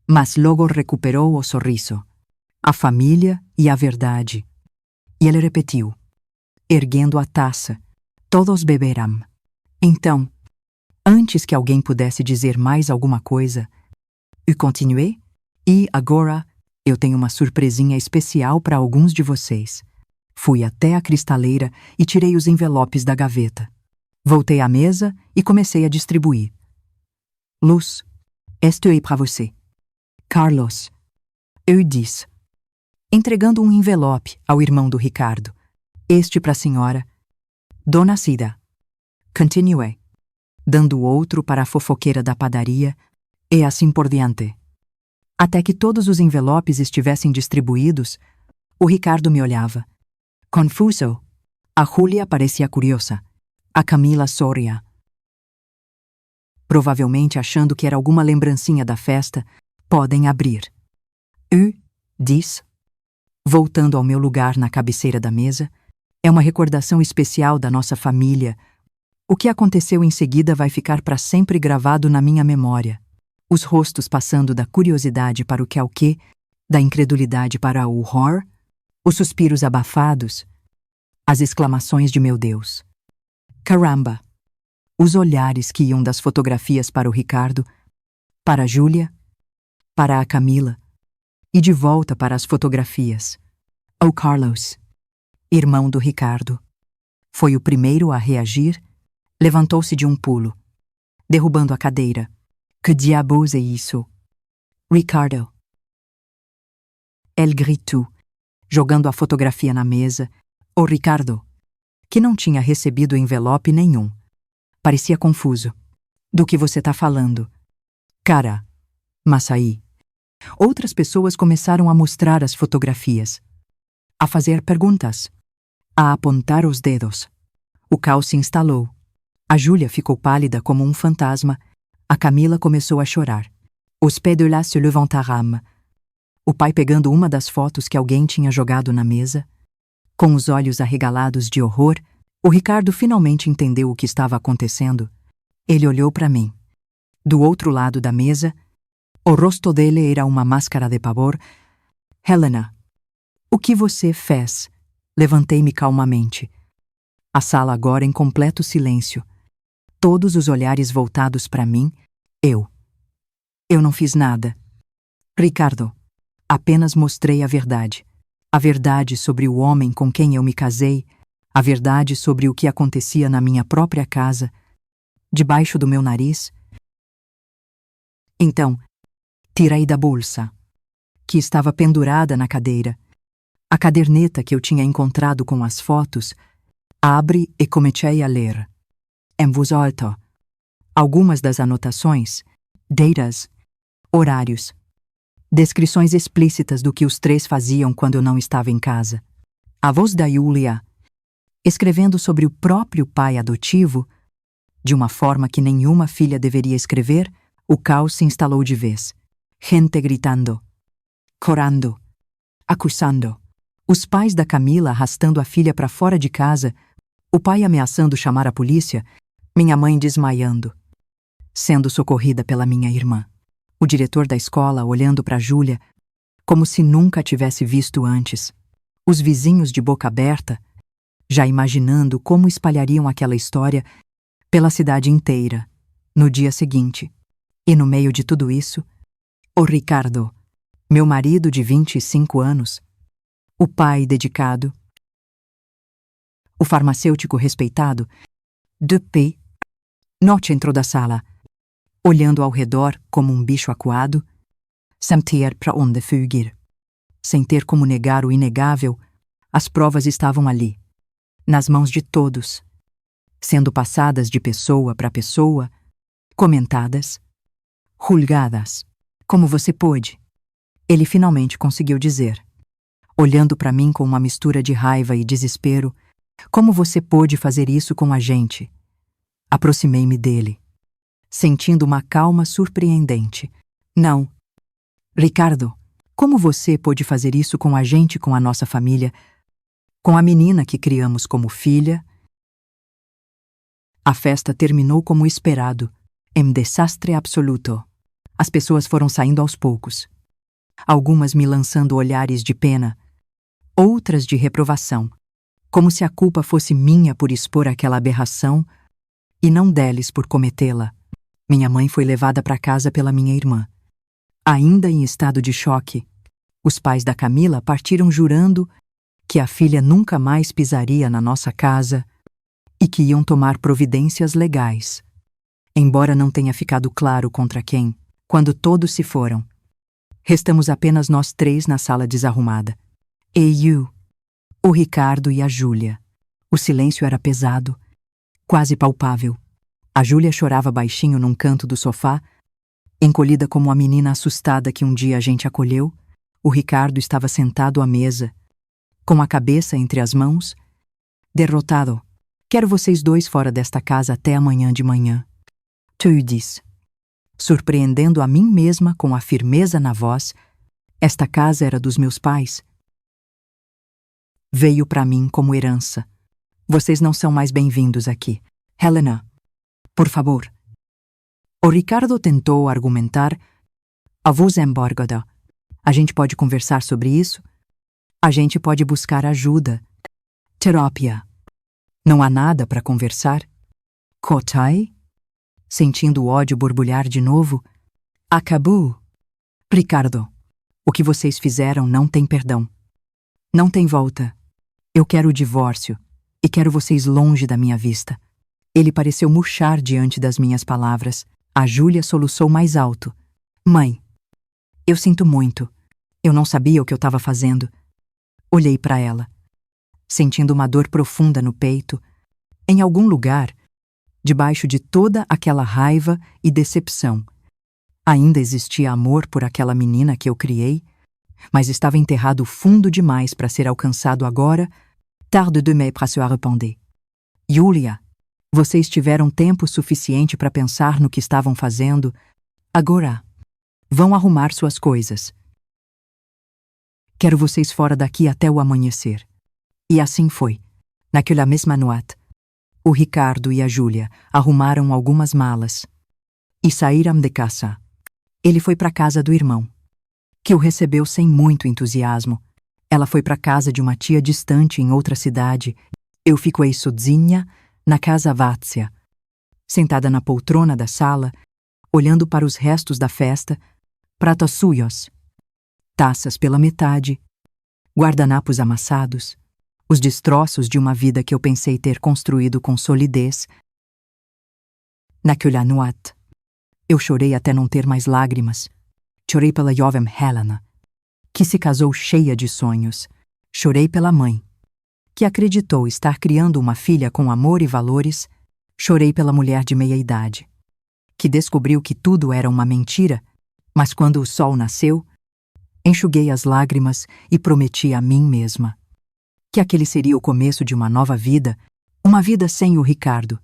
mas logo recuperou o sorriso. A família e a verdade. E ele repetiu, erguendo a taça, todos beberão. Então, antes que alguém pudesse dizer mais alguma coisa, eu continuei, e agora eu tenho uma surpresinha especial para alguns de vocês. Fui até a cristaleira e tirei os envelopes da gaveta. Voltei à mesa e comecei a distribuir. Luz, este é para você. Carlos, Eudice. Entregando um envelope ao irmão do Ricardo. Este para a senhora. Dona Cida. Continuei. Dando outro para a fofoqueira da padaria, e assim por diante. Até que todos os envelopes estivessem distribuídos, o Ricardo me olhava. Confuso. A Júlia parecia curiosa. A Camila sorria. Provavelmente achando que era alguma lembrancinha da festa, podem abrir. Disse, voltando ao meu lugar na cabeceira da mesa, é uma recordação especial da nossa família. O que aconteceu em seguida vai ficar para sempre gravado na minha memória. Os rostos passando da curiosidade para o que é o quê, da incredulidade para o horror, os suspiros abafados, as exclamações de meu Deus. Caramba! Os olhares que iam das fotografias para o Ricardo, para a Júlia, para a Camila, e de volta para as fotografias. O Carlos, irmão do Ricardo, foi o primeiro a reagir, levantou-se de um pulo, derrubando a cadeira. Que diabos é isso? Ricardo. Ele gritou, jogando a fotografia na mesa. O Ricardo, que não tinha recebido envelope nenhum, parecia confuso. Do que você tá falando? Cara, mas aí. Outras pessoas começaram a mostrar as fotografias, a fazer perguntas, a apontar os dedos. O caos se instalou. A Júlia ficou pálida como um fantasma. A Camila começou a chorar. Os pés de là se levantaram. O pai pegando uma das fotos que alguém tinha jogado na mesa. Com os olhos arregalados de horror, o Ricardo finalmente entendeu o que estava acontecendo. Ele olhou para mim. Do outro lado da mesa, o rosto dele era uma máscara de pavor. Helena, o que você fez? Levantei-me calmamente. A sala agora em completo silêncio. Todos os olhares voltados para mim. Eu não fiz nada. Ricardo, apenas mostrei a verdade. A verdade sobre o homem com quem eu me casei, a verdade sobre o que acontecia na minha própria casa, debaixo do meu nariz. Então, tirei da bolsa, que estava pendurada na cadeira, a caderneta que eu tinha encontrado com as fotos, abri e comecei a ler. Em voz alta, algumas das anotações, datas, horários, descrições explícitas do que os três faziam quando eu não estava em casa. A voz da Júlia, escrevendo sobre o próprio pai adotivo, de uma forma que nenhuma filha deveria escrever, o caos se instalou de vez. Gente gritando, corando, acusando. Os pais da Camila arrastando a filha para fora de casa, o pai ameaçando chamar a polícia, minha mãe desmaiando, sendo socorrida pela minha irmã. O diretor da escola olhando para Júlia, como se nunca a tivesse visto antes. Os vizinhos de boca aberta, já imaginando como espalhariam aquela história pela cidade inteira, no dia seguinte. E no meio de tudo isso, o Ricardo, meu marido de 25 anos, o pai dedicado, o farmacêutico respeitado, de pé, no centro da sala, olhando ao redor como um bicho acuado, sem ter para onde fugir. Sem ter como negar o inegável, as provas estavam ali, nas mãos de todos, sendo passadas de pessoa para pessoa, comentadas, julgadas. Como você pôde? Ele finalmente conseguiu dizer, olhando para mim com uma mistura de raiva e desespero. Como você pôde fazer isso com a gente? Aproximei-me dele, sentindo uma calma surpreendente. Não. Ricardo, como você pôde fazer isso com a gente, com a nossa família, com a menina que criamos como filha? A festa terminou como esperado, em desastre absoluto. As pessoas foram saindo aos poucos. Algumas me lançando olhares de pena, outras de reprovação, como se a culpa fosse minha por expor aquela aberração e não deles por cometê-la. Minha mãe foi levada para casa pela minha irmã. Ainda em estado de choque, os pais da Camila partiram jurando que a filha nunca mais pisaria na nossa casa e que iam tomar providências legais. Embora não tenha ficado claro contra quem, quando todos se foram, restamos apenas nós três na sala desarrumada. Eu, o Ricardo e a Júlia. O silêncio era pesado, quase palpável. A Júlia chorava baixinho num canto do sofá, encolhida como a menina assustada que um dia a gente acolheu. O Ricardo estava sentado à mesa, com a cabeça entre as mãos, derrotado. Quero vocês dois fora desta casa até amanhã de manhã. Tu disse, surpreendendo a mim mesma com a firmeza na voz. Esta casa era dos meus pais. Veio para mim como herança. Vocês não são mais bem-vindos aqui. Helena, por favor. O Ricardo tentou argumentar. A voz embargada. A gente pode conversar sobre isso? A gente pode buscar ajuda. Terapia. Não há nada para conversar? Kotai? Sentindo o ódio borbulhar de novo. Acabou. Ricardo, o que vocês fizeram não tem perdão. Não tem volta. Eu quero o divórcio e quero vocês longe da minha vista. Ele pareceu murchar diante das minhas palavras. A Júlia soluçou mais alto. Mãe, eu sinto muito. Eu não sabia o que eu estava fazendo. Olhei para ela, sentindo uma dor profunda no peito. Em algum lugar, debaixo de toda aquela raiva e decepção, ainda existia amor por aquela menina que eu criei, mas estava enterrado fundo demais para ser alcançado agora, tarde demais para se arrepender. Júlia, vocês tiveram tempo suficiente para pensar no que estavam fazendo. Agora, vão arrumar suas coisas. Quero vocês fora daqui até o amanhecer. E assim foi. Naquela mesma noite, o Ricardo e a Júlia arrumaram algumas malas e saíram de casa. Ele foi para a casa do irmão, que o recebeu sem muito entusiasmo. Ela foi para a casa de uma tia distante em outra cidade. Eu fiquei sozinha na casa Várzea, sentada na poltrona da sala, olhando para os restos da festa, pratos sujos, taças pela metade, guardanapos amassados, os destroços de uma vida que eu pensei ter construído com solidez. Naquela noite, eu chorei até não ter mais lágrimas. Chorei pela jovem Helena, que se casou cheia de sonhos. Chorei pela mãe, que acreditou estar criando uma filha com amor e valores. Chorei pela mulher de meia-idade, que descobriu que tudo era uma mentira, mas quando o sol nasceu, enxuguei as lágrimas e prometi a mim mesma que aquele seria o começo de uma nova vida, uma vida sem o Ricardo,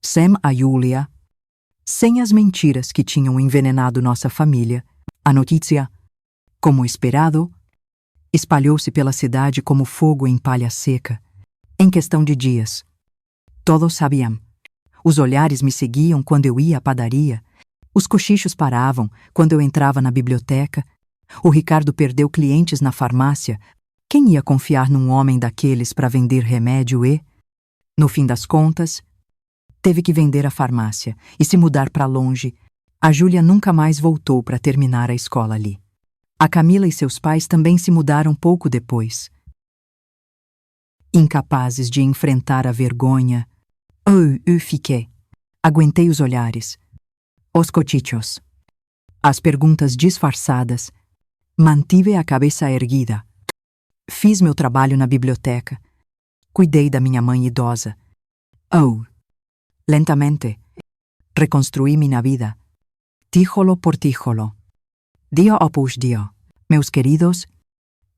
sem a Júlia, sem as mentiras que tinham envenenado nossa família. A notícia, como esperado, espalhou-se pela cidade como fogo em palha seca. Em questão de dias, todos sabiam. Os olhares me seguiam quando eu ia à padaria, os cochichos paravam quando eu entrava na biblioteca. O Ricardo perdeu clientes na farmácia. Quem ia confiar num homem daqueles para vender remédio e, no fim das contas, teve que vender a farmácia e se mudar para longe. A Júlia nunca mais voltou para terminar a escola ali. A Camila e seus pais também se mudaram pouco depois. Incapazes de enfrentar a vergonha, eu fiquei. Aguentei os olhares, os cochichos, as perguntas disfarçadas. Mantive a cabeça erguida. Fiz meu trabalho na biblioteca. Cuidei da minha mãe idosa. Lentamente, Reconstruí minha vida, tijolo por tijolo, dia após dia. Meus queridos,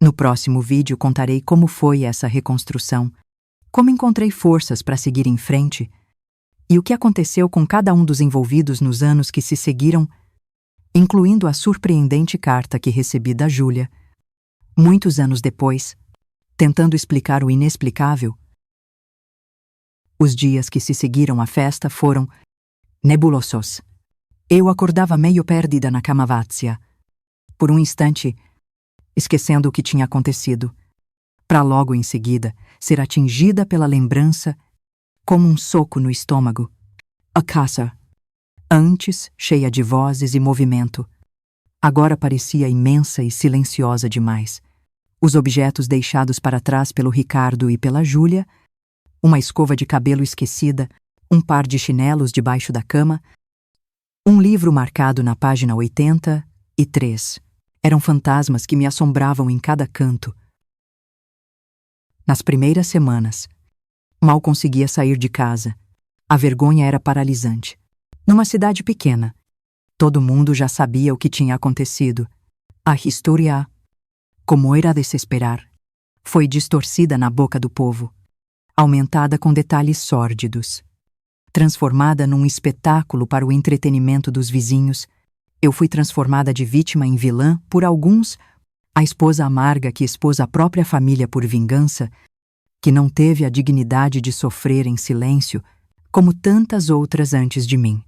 no próximo vídeo contarei como foi essa reconstrução, como encontrei forças para seguir em frente e o que aconteceu com cada um dos envolvidos nos anos que se seguiram, incluindo a surpreendente carta que recebi da Júlia, muitos anos depois, tentando explicar o inexplicável. Os dias que se seguiram à festa foram nebulosos. Eu acordava meio perdida na cama vazia, por um instante, esquecendo o que tinha acontecido, para logo em seguida ser atingida pela lembrança como um soco no estômago. A casa, antes cheia de vozes e movimento, agora parecia imensa e silenciosa demais. Os objetos deixados para trás pelo Ricardo e pela Júlia, uma escova de cabelo esquecida, um par de debaixo da cama, um livro marcado na página 83. Eram fantasmas que me assombravam em cada canto. Nas primeiras semanas, mal conseguia sair de casa. A vergonha era paralisante. Numa cidade pequena, todo mundo já sabia o que tinha acontecido. A história, como era de se esperar, foi distorcida na boca do povo, aumentada com detalhes sórdidos. Transformada num espetáculo para o entretenimento dos vizinhos, eu fui transformada de vítima em vilã por alguns, a esposa amarga que expôs a própria família por vingança, que não teve a dignidade de sofrer em silêncio, como tantas outras antes de mim.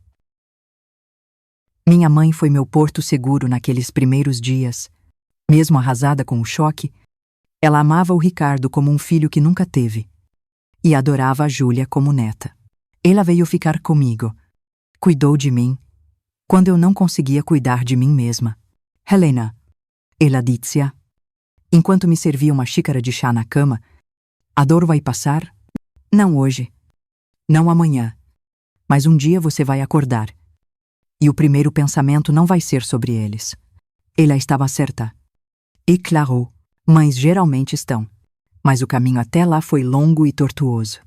Minha mãe foi meu porto seguro naqueles primeiros dias. Mesmo arrasada com o choque, ela amava o Ricardo como um filho que nunca teve e adorava a Júlia como neta. Ela veio ficar comigo, cuidou de mim, quando eu não conseguia cuidar de mim mesma. Helena, ela dizia, enquanto me servia uma xícara de chá na cama, a dor vai passar? Não hoje, não amanhã, mas um dia você vai acordar. E o primeiro pensamento não vai ser sobre eles. Ela estava certa. E claro, mães geralmente estão, mas o caminho até lá foi longo e tortuoso.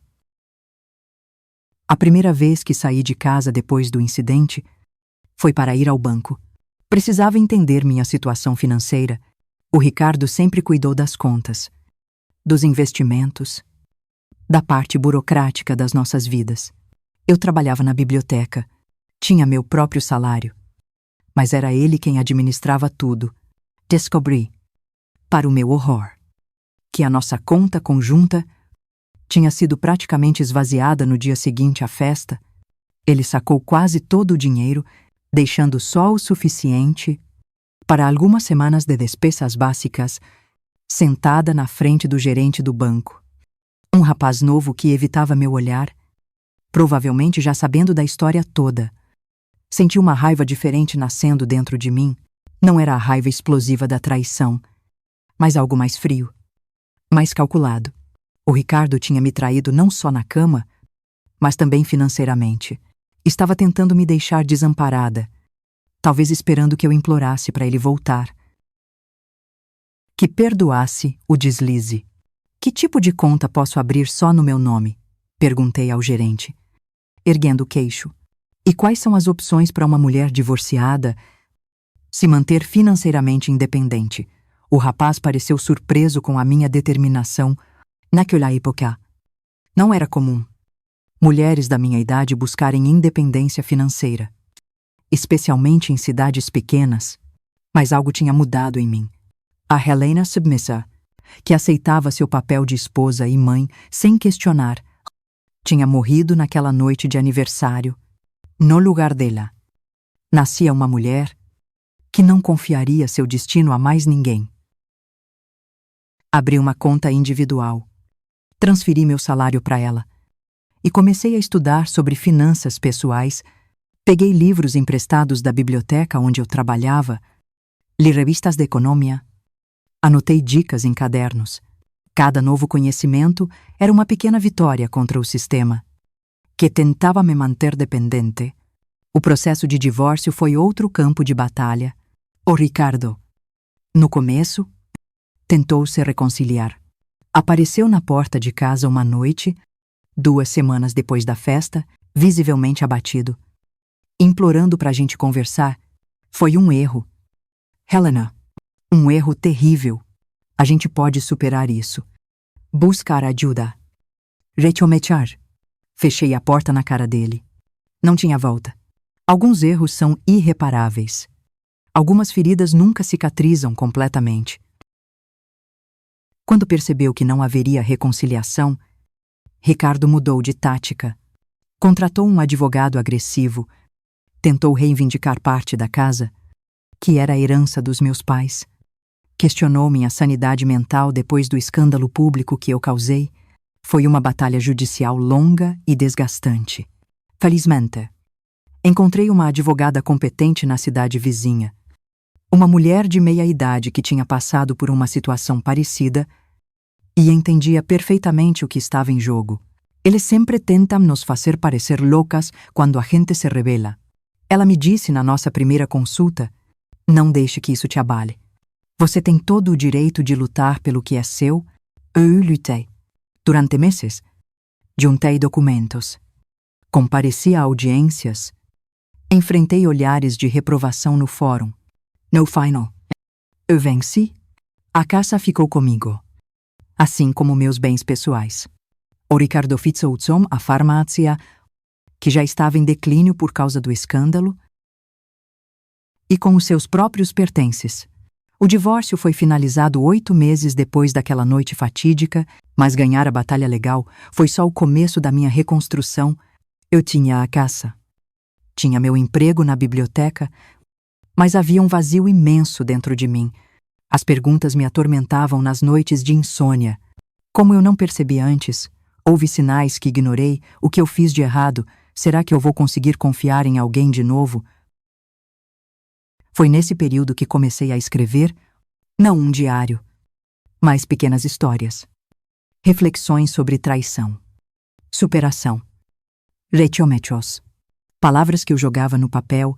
A primeira vez que saí de casa depois do incidente foi para ir ao banco. Precisava entender minha situação financeira. O Ricardo sempre cuidou das contas, dos investimentos, da parte burocrática das nossas vidas. Eu trabalhava na biblioteca, tinha meu próprio salário, mas era ele quem administrava tudo. Descobri, para o meu horror, que a nossa conta conjunta tinha sido praticamente esvaziada no dia seguinte à festa. Ele sacou quase todo o dinheiro, deixando só o suficiente para algumas semanas de despesas básicas, sentada na frente do gerente do banco. Um rapaz novo que evitava meu olhar, provavelmente já sabendo da história toda. Senti uma raiva diferente nascendo dentro de mim. Não era a raiva explosiva da traição, mas algo mais frio, mais calculado. O Ricardo tinha me traído não só na cama, mas também financeiramente. Estava tentando me deixar desamparada, talvez esperando que eu implorasse para ele voltar, que perdoasse o deslize. Que tipo de conta posso abrir só no meu nome? Perguntei ao gerente, erguendo o queixo. E quais são as opções para uma mulher divorciada se manter financeiramente independente? O rapaz pareceu surpreso com a minha determinação. Naquela época, não era comum mulheres da minha idade buscarem independência financeira, especialmente em cidades pequenas, mas algo tinha mudado em mim. A Helena submissa, que aceitava seu papel de esposa e mãe sem questionar, tinha morrido naquela noite de aniversário. No lugar dela, nascia uma mulher que não confiaria seu destino a mais ninguém. Abri uma conta individual, transferi meu salário para ela e comecei a estudar sobre finanças pessoais. Peguei livros emprestados da biblioteca onde eu trabalhava, li revistas de economia, anotei dicas em cadernos. Cada novo conhecimento era uma pequena vitória contra o sistema, que tentava me manter dependente. O processo de divórcio foi outro campo de batalha. O Ricardo, no começo, tentou se reconciliar. Apareceu na porta de casa uma noite, 2 semanas depois da festa, visivelmente abatido. implorando para a gente conversar. Foi um erro. Helena, um erro terrível. A gente pode superar isso. Buscar ajuda. Recomeçar. Fechei a porta na cara dele. Não tinha volta. Alguns erros são irreparáveis. Algumas feridas nunca cicatrizam completamente. Quando percebeu que não haveria reconciliação, Ricardo mudou de tática. Contratou um advogado agressivo. Tentou reivindicar parte da casa, que era a herança dos meus pais. Questionou minha sanidade mental depois do escândalo público que eu causei. Foi uma batalha judicial longa e desgastante. Felizmente, encontrei uma advogada competente na cidade vizinha. Uma mulher de meia-idade que tinha passado por uma situação parecida e entendia perfeitamente o que estava em jogo. Eles sempre tentam nos fazer parecer loucas quando a gente se rebela. Ela me disse na nossa primeira consulta: não deixe que isso te abale. Você tem todo o direito de lutar pelo que é seu. Eu lutei. Durante meses, juntei documentos. Compareci a audiências. Enfrentei olhares de reprovação no fórum. No final, eu venci. A casa ficou comigo, assim como meus bens pessoais. O Ricardo Fitzoutzom, a farmácia, que já estava em declínio por causa do escândalo, e com os seus próprios pertences. O divórcio foi finalizado 8 meses depois daquela noite fatídica, mas ganhar a batalha legal foi só o começo da minha reconstrução. Eu tinha a casa. Tinha meu emprego na biblioteca, mas havia um vazio imenso dentro de mim. As perguntas me atormentavam nas noites de insônia. Como eu não percebi antes, houve sinais que ignorei. O que eu fiz de errado? Será que eu vou conseguir confiar em alguém de novo? Foi nesse período que comecei a escrever, não um diário, mas pequenas histórias. Reflexões sobre traição, superação, recomeços. Palavras que eu jogava no papel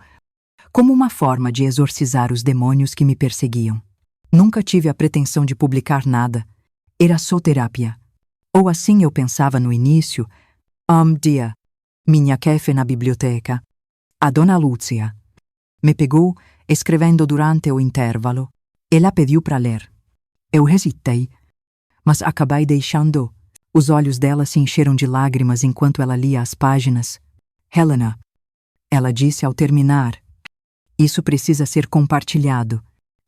como uma forma de exorcizar os demônios que me perseguiam. Nunca tive a pretensão de publicar nada. Era só terapia. Ou assim eu pensava no início. Dia, minha chefe na biblioteca, a dona Lúcia, me pegou escrevendo durante o intervalo. Ela pediu para ler. Eu hesitei, mas acabei deixando. Os olhos dela se encheram de lágrimas enquanto ela lia as páginas. Helena, ela disse ao terminar, isso precisa ser compartilhado.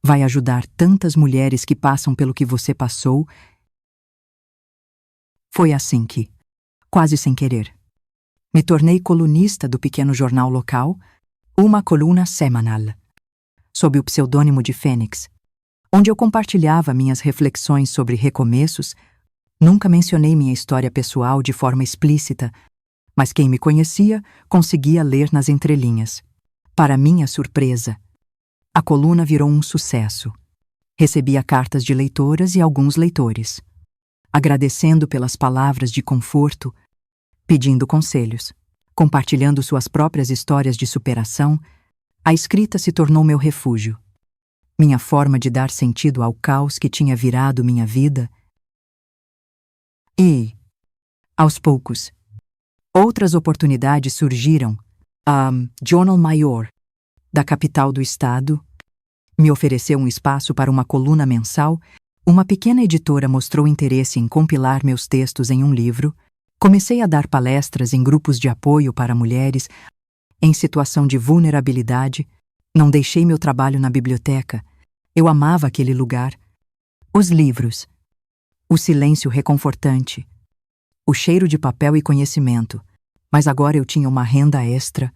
Vai ajudar tantas mulheres que passam pelo que você passou. Foi assim que, quase sem querer, me tornei colunista do pequeno jornal local, uma coluna semanal, sob o pseudônimo de Fênix, onde eu compartilhava minhas reflexões sobre recomeços. Nunca mencionei minha história pessoal de forma explícita, mas quem me conhecia conseguia ler nas entrelinhas. Para minha surpresa, a coluna virou um sucesso. Recebia cartas de leitoras e alguns leitores, agradecendo pelas palavras de conforto, pedindo conselhos, compartilhando suas próprias histórias de superação. A escrita se tornou meu refúgio, minha forma de dar sentido ao caos que tinha virado minha vida. E, aos poucos, outras oportunidades surgiram. A Jornal Maior, da capital do estado, me ofereceu um espaço para uma coluna mensal. Uma pequena editora mostrou interesse em compilar meus textos em um livro. Comecei a dar palestras em grupos de apoio para mulheres em situação de vulnerabilidade. Não deixei meu trabalho na biblioteca. Eu amava aquele lugar. Os livros, o silêncio reconfortante, o cheiro de papel e conhecimento. Mas agora eu tinha uma renda extra,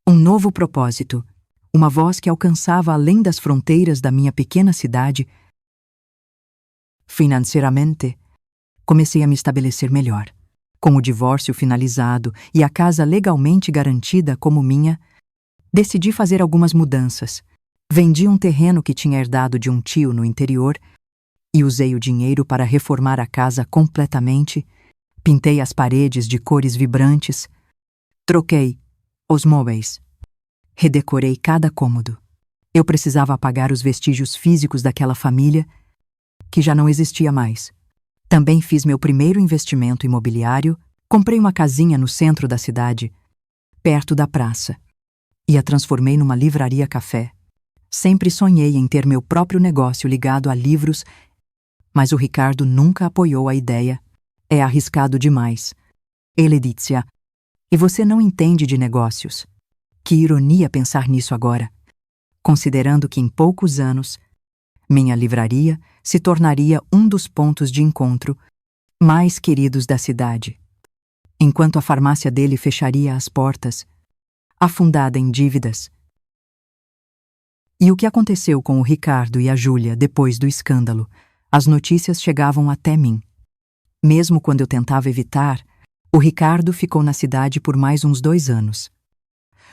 um novo propósito, uma voz que alcançava além das fronteiras da minha pequena cidade. Financeiramente, comecei a me estabelecer melhor. Com o divórcio finalizado e a casa legalmente garantida como minha, decidi fazer algumas mudanças. Vendi um terreno que tinha herdado de um tio no interior e usei o dinheiro para reformar a casa completamente. Pintei as paredes de cores vibrantes, troquei os móveis, redecorei cada cômodo. Eu precisava apagar os vestígios físicos daquela família que já não existia mais. Também fiz meu primeiro investimento imobiliário, comprei uma casinha no centro da cidade, perto da praça. e a transformei numa livraria-café. Sempre sonhei em ter meu próprio negócio ligado a livros, mas o Ricardo nunca apoiou a ideia. É arriscado demais. Ele disse: e você não entende de negócios. Que ironia pensar nisso agora, considerando que em poucos anos minha livraria se tornaria um dos pontos de encontro mais queridos da cidade, enquanto a farmácia dele fecharia as portas, afundada em dívidas. E o que aconteceu com o Ricardo e a Júlia depois do escândalo? As notícias chegavam até mim. Mesmo quando eu tentava evitar, o Ricardo ficou na cidade por mais uns 2 anos,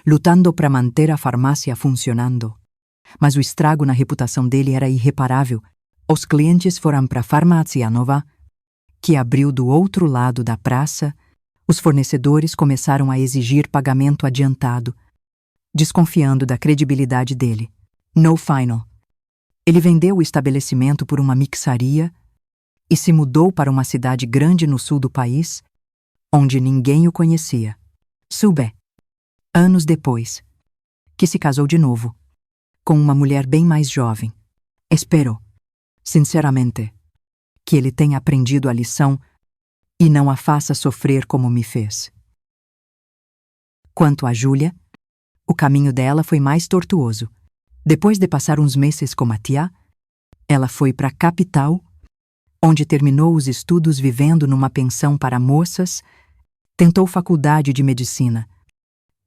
lutando para manter a farmácia funcionando. Mas o estrago na reputação dele era irreparável. Os clientes foram para a Farmácia Nova, que abriu do outro lado da praça. Os fornecedores começaram a exigir pagamento adiantado, desconfiando da credibilidade dele. No final, ele vendeu o estabelecimento por uma mixaria e se mudou para uma cidade grande no sul do país, onde ninguém o conhecia. Sube. Anos depois, que se casou de novo, com uma mulher bem mais jovem. Espero, sinceramente, que ele tenha aprendido a lição e não a faça sofrer como me fez. Quanto a Júlia, o caminho dela foi mais tortuoso. Depois de passar uns meses com a tia, ela foi para a capital, onde terminou os estudos vivendo numa pensão para moças, tentou faculdade de medicina,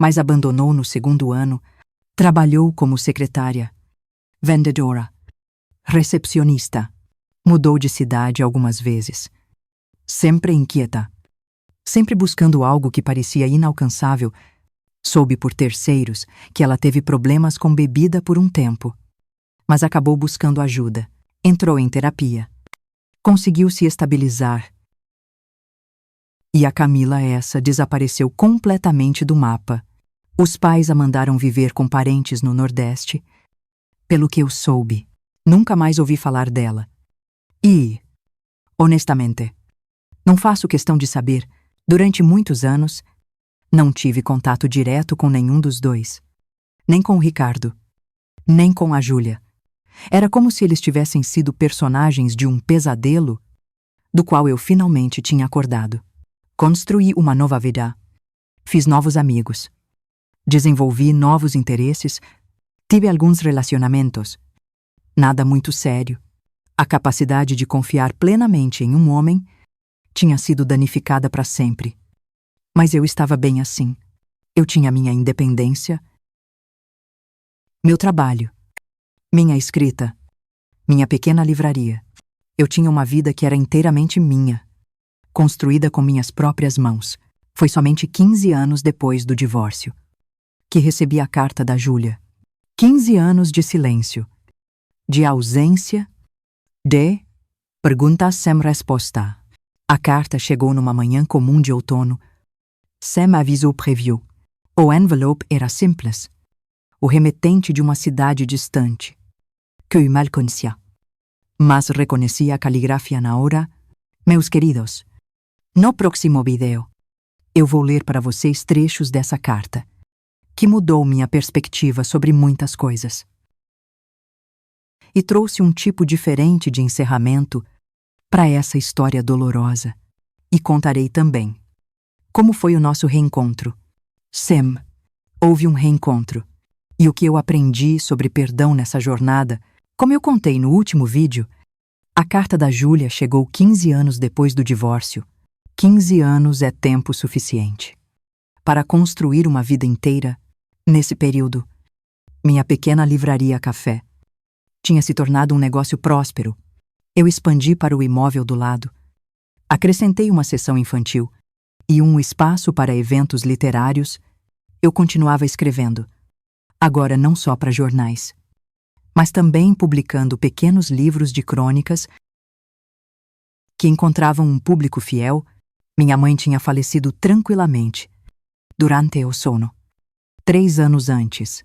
mas abandonou no 2º ano. Trabalhou como secretária, vendedora, recepcionista. Mudou de cidade algumas vezes. Sempre inquieta, sempre buscando algo que parecia inalcançável. Soube por terceiros que ela teve problemas com bebida por um tempo, mas acabou buscando ajuda. Entrou em terapia. Conseguiu se estabilizar. E a Camila essa desapareceu completamente do mapa. Os pais a mandaram viver com parentes no Nordeste. Pelo que eu soube, nunca mais ouvi falar dela. E, honestamente, não faço questão de saber. Durante muitos anos, não tive contato direto com nenhum dos dois. Nem com o Ricardo, nem com a Júlia. Era como se eles tivessem sido personagens de um pesadelo do qual eu finalmente tinha acordado. Construí uma nova vida. Fiz novos amigos. Desenvolvi novos interesses, tive alguns relacionamentos. Nada muito sério. A capacidade de confiar plenamente em um homem tinha sido danificada para sempre. Mas eu estava bem assim. Eu tinha minha independência, meu trabalho, minha escrita, minha pequena livraria. Eu tinha uma vida que era inteiramente minha, construída com minhas próprias mãos. Foi somente 15 anos depois do divórcio que recebi a carta da Júlia. 15 anos de silêncio, de ausência, de perguntas sem resposta. A carta chegou numa manhã comum de outono, sem aviso prévio. O envelope era simples, o remetente de uma cidade distante, que eu mal conhecia. Mas reconhecia a caligrafia na hora. Meus queridos, no próximo vídeo, eu vou ler para vocês trechos dessa carta, que mudou minha perspectiva sobre muitas coisas. E trouxe um tipo diferente de encerramento para essa história dolorosa. E contarei também como foi o nosso reencontro. Sim, houve um reencontro. E o que eu aprendi sobre perdão nessa jornada. Como eu contei no último vídeo, a carta da Júlia chegou 15 anos depois do divórcio. 15 anos é tempo suficiente para construir uma vida inteira. Nesse período, minha pequena livraria café tinha se tornado um negócio próspero. Eu expandi para o imóvel do lado. Acrescentei uma seção infantil e um espaço para eventos literários. Eu continuava escrevendo, agora não só para jornais, mas também publicando pequenos livros de crônicas que encontravam um público fiel. Minha mãe tinha falecido tranquilamente durante o sono. 3 anos antes.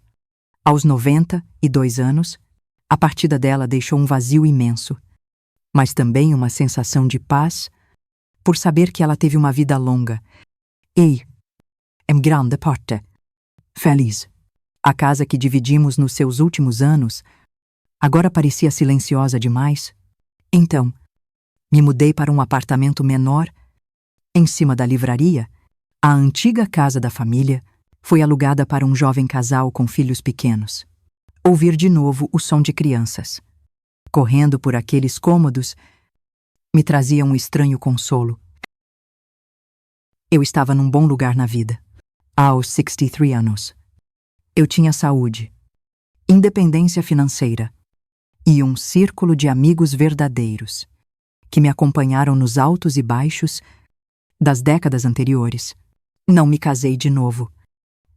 Aos 92 anos, a partida dela deixou um vazio imenso, mas também uma sensação de paz por saber que ela teve uma vida longa e, em grande parte, feliz. A casa que dividimos nos seus últimos anos agora parecia silenciosa demais. Então, me mudei para um apartamento menor. Em cima da livraria, a antiga casa da família foi alugada para um jovem casal com filhos pequenos. Ouvir de novo o som de crianças correndo por aqueles cômodos me trazia um estranho consolo. Eu estava num bom lugar na vida. Aos 63 anos. Eu tinha saúde, independência financeira e um círculo de amigos verdadeiros que me acompanharam nos altos e baixos das décadas anteriores. Não me casei de novo,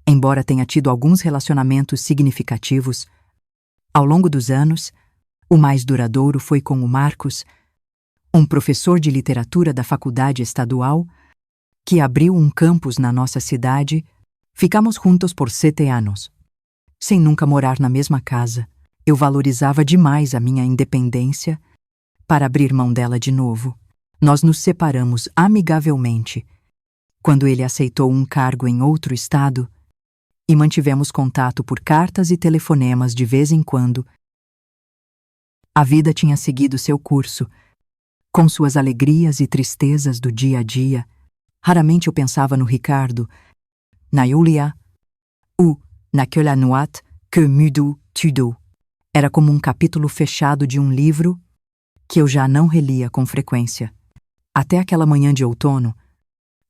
embora tenha tido alguns relacionamentos significativos. Ao longo dos anos, o mais duradouro foi com o Marcos, um professor de literatura da faculdade estadual, que abriu um campus na nossa cidade. Ficamos juntos por 7 anos. Sem nunca morar na mesma casa, eu valorizava demais a minha independência para abrir mão dela de novo. Nós nos separamos amigavelmente quando ele aceitou um cargo em outro estado e mantivemos contato por cartas e telefonemas de vez em quando. A vida tinha seguido seu curso, com suas alegrias e tristezas do dia a dia. Raramente eu pensava no Ricardo, na Julia, ou naquela noite que mudou tudo. Era como um capítulo fechado de um livro que eu já não relia com frequência. Até aquela manhã de outono,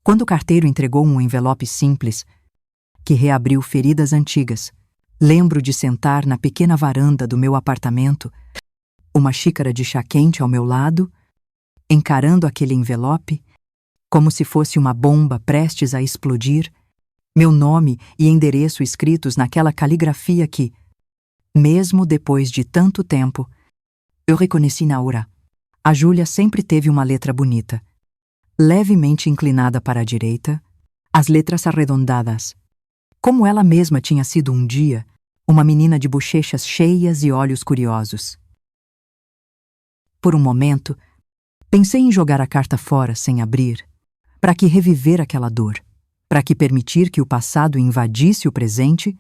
quando o carteiro entregou um envelope simples que reabriu feridas antigas. Lembro de sentar na pequena varanda do meu apartamento, uma xícara de chá quente ao meu lado, encarando aquele envelope como se fosse uma bomba prestes a explodir, meu nome e endereço escritos naquela caligrafia que, mesmo depois de tanto tempo, eu reconheci na hora. A Júlia sempre teve uma letra bonita, levemente inclinada para a direita, as letras arredondadas, como ela mesma tinha sido um dia, uma menina de bochechas cheias e olhos curiosos. Por um momento, pensei em jogar a carta fora sem abrir. Para que reviver aquela dor? Para que permitir que o passado invadisse o presente,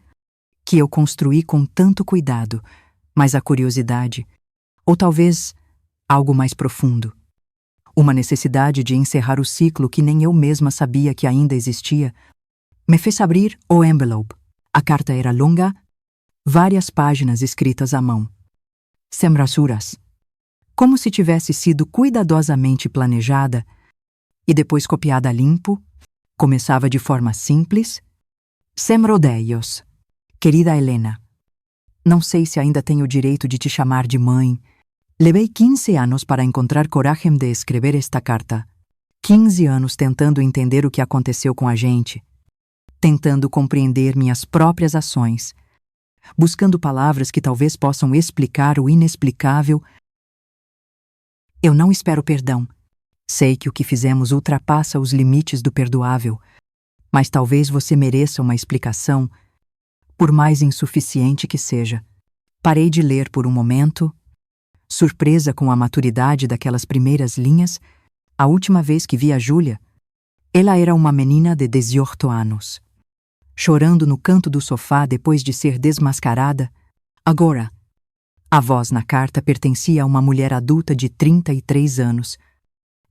que eu construí com tanto cuidado, mas a curiosidade, ou talvez algo mais profundo, uma necessidade de encerrar o ciclo que nem eu mesma sabia que ainda existia, me fez abrir o envelope. A carta era longa, várias páginas escritas à mão, sem rasuras, como se tivesse sido cuidadosamente planejada e depois copiada a limpo. Começava de forma simples, sem rodeios. Querida Helena, não sei se ainda tenho o direito de te chamar de mãe. Levei 15 anos para encontrar coragem de escrever esta carta. 15 anos tentando entender o que aconteceu com a gente, tentando compreender minhas próprias ações, buscando palavras que talvez possam explicar o inexplicável. Eu não espero perdão. Sei que o que fizemos ultrapassa os limites do perdoável, mas talvez você mereça uma explicação, por mais insuficiente que seja. Parei de ler por um momento, surpresa com a maturidade daquelas primeiras linhas. A última vez que vi a Júlia, ela era uma menina de 18 anos, chorando no canto do sofá depois de ser desmascarada. Agora, a voz na carta pertencia a uma mulher adulta de 33 anos,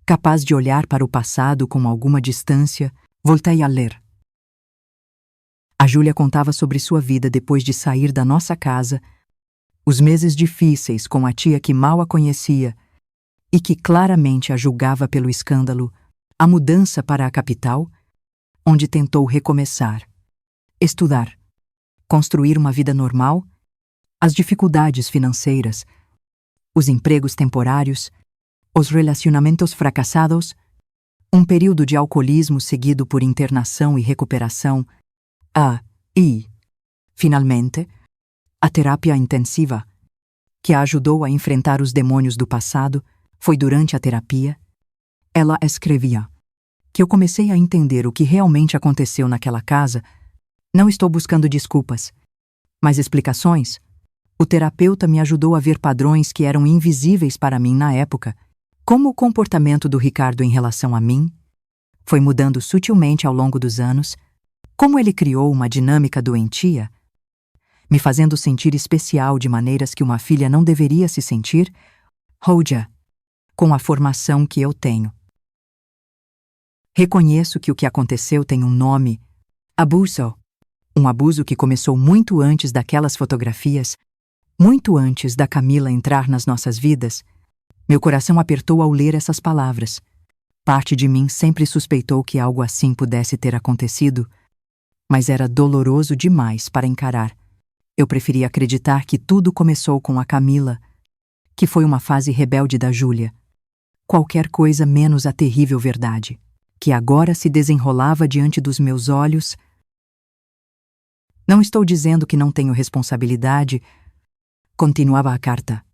capaz de olhar para o passado com alguma distância. Voltei a ler. A Júlia contava sobre sua vida depois de sair da nossa casa, os meses difíceis com a tia que mal a conhecia e que claramente a julgava pelo escândalo, a mudança para a capital, onde tentou recomeçar, estudar, construir uma vida normal, as dificuldades financeiras, os empregos temporários, os relacionamentos fracassados, um período de alcoolismo seguido por internação e recuperação, e, finalmente, a terapia intensiva, que a ajudou a enfrentar os demônios do passado. Foi durante a terapia, ela escrevia, que eu comecei a entender o que realmente aconteceu naquela casa. Não estou buscando desculpas, mas explicações. O terapeuta me ajudou a ver padrões que eram invisíveis para mim na época, como o comportamento do Ricardo em relação a mim foi mudando sutilmente ao longo dos anos, como ele criou uma dinâmica doentia, me fazendo sentir especial de maneiras que uma filha não deveria se sentir, Hoja, com a formação que eu tenho. Reconheço que o que aconteceu tem um nome, abuso. Um abuso que começou muito antes daquelas fotografias, muito antes da Camila entrar nas nossas vidas. Meu coração apertou ao ler essas palavras. Parte de mim sempre suspeitou que algo assim pudesse ter acontecido, mas era doloroso demais para encarar. Eu preferia acreditar que tudo começou com a Camila, que foi uma fase rebelde da Júlia. Qualquer coisa menos a terrível verdade, que agora se desenrolava diante dos meus olhos. Não estou dizendo que não tenho responsabilidade, continuava a carta.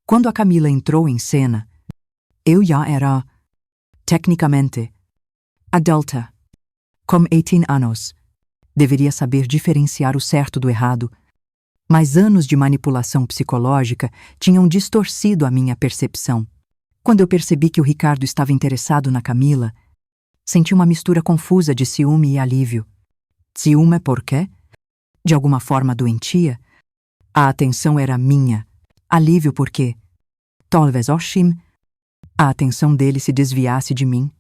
Quando a Camila entrou em cena, eu já era, tecnicamente, adulta. Com 18 anos. Deveria saber diferenciar o certo do errado, mas anos de manipulação psicológica tinham distorcido a minha percepção. Quando eu percebi que o Ricardo estava interessado na Camila, senti uma mistura confusa de ciúme e alívio. Ciúme por quê? De alguma forma doentia? A atenção era minha. Alívio porque, talvez Oshim, a atenção dele se desviasse de mim.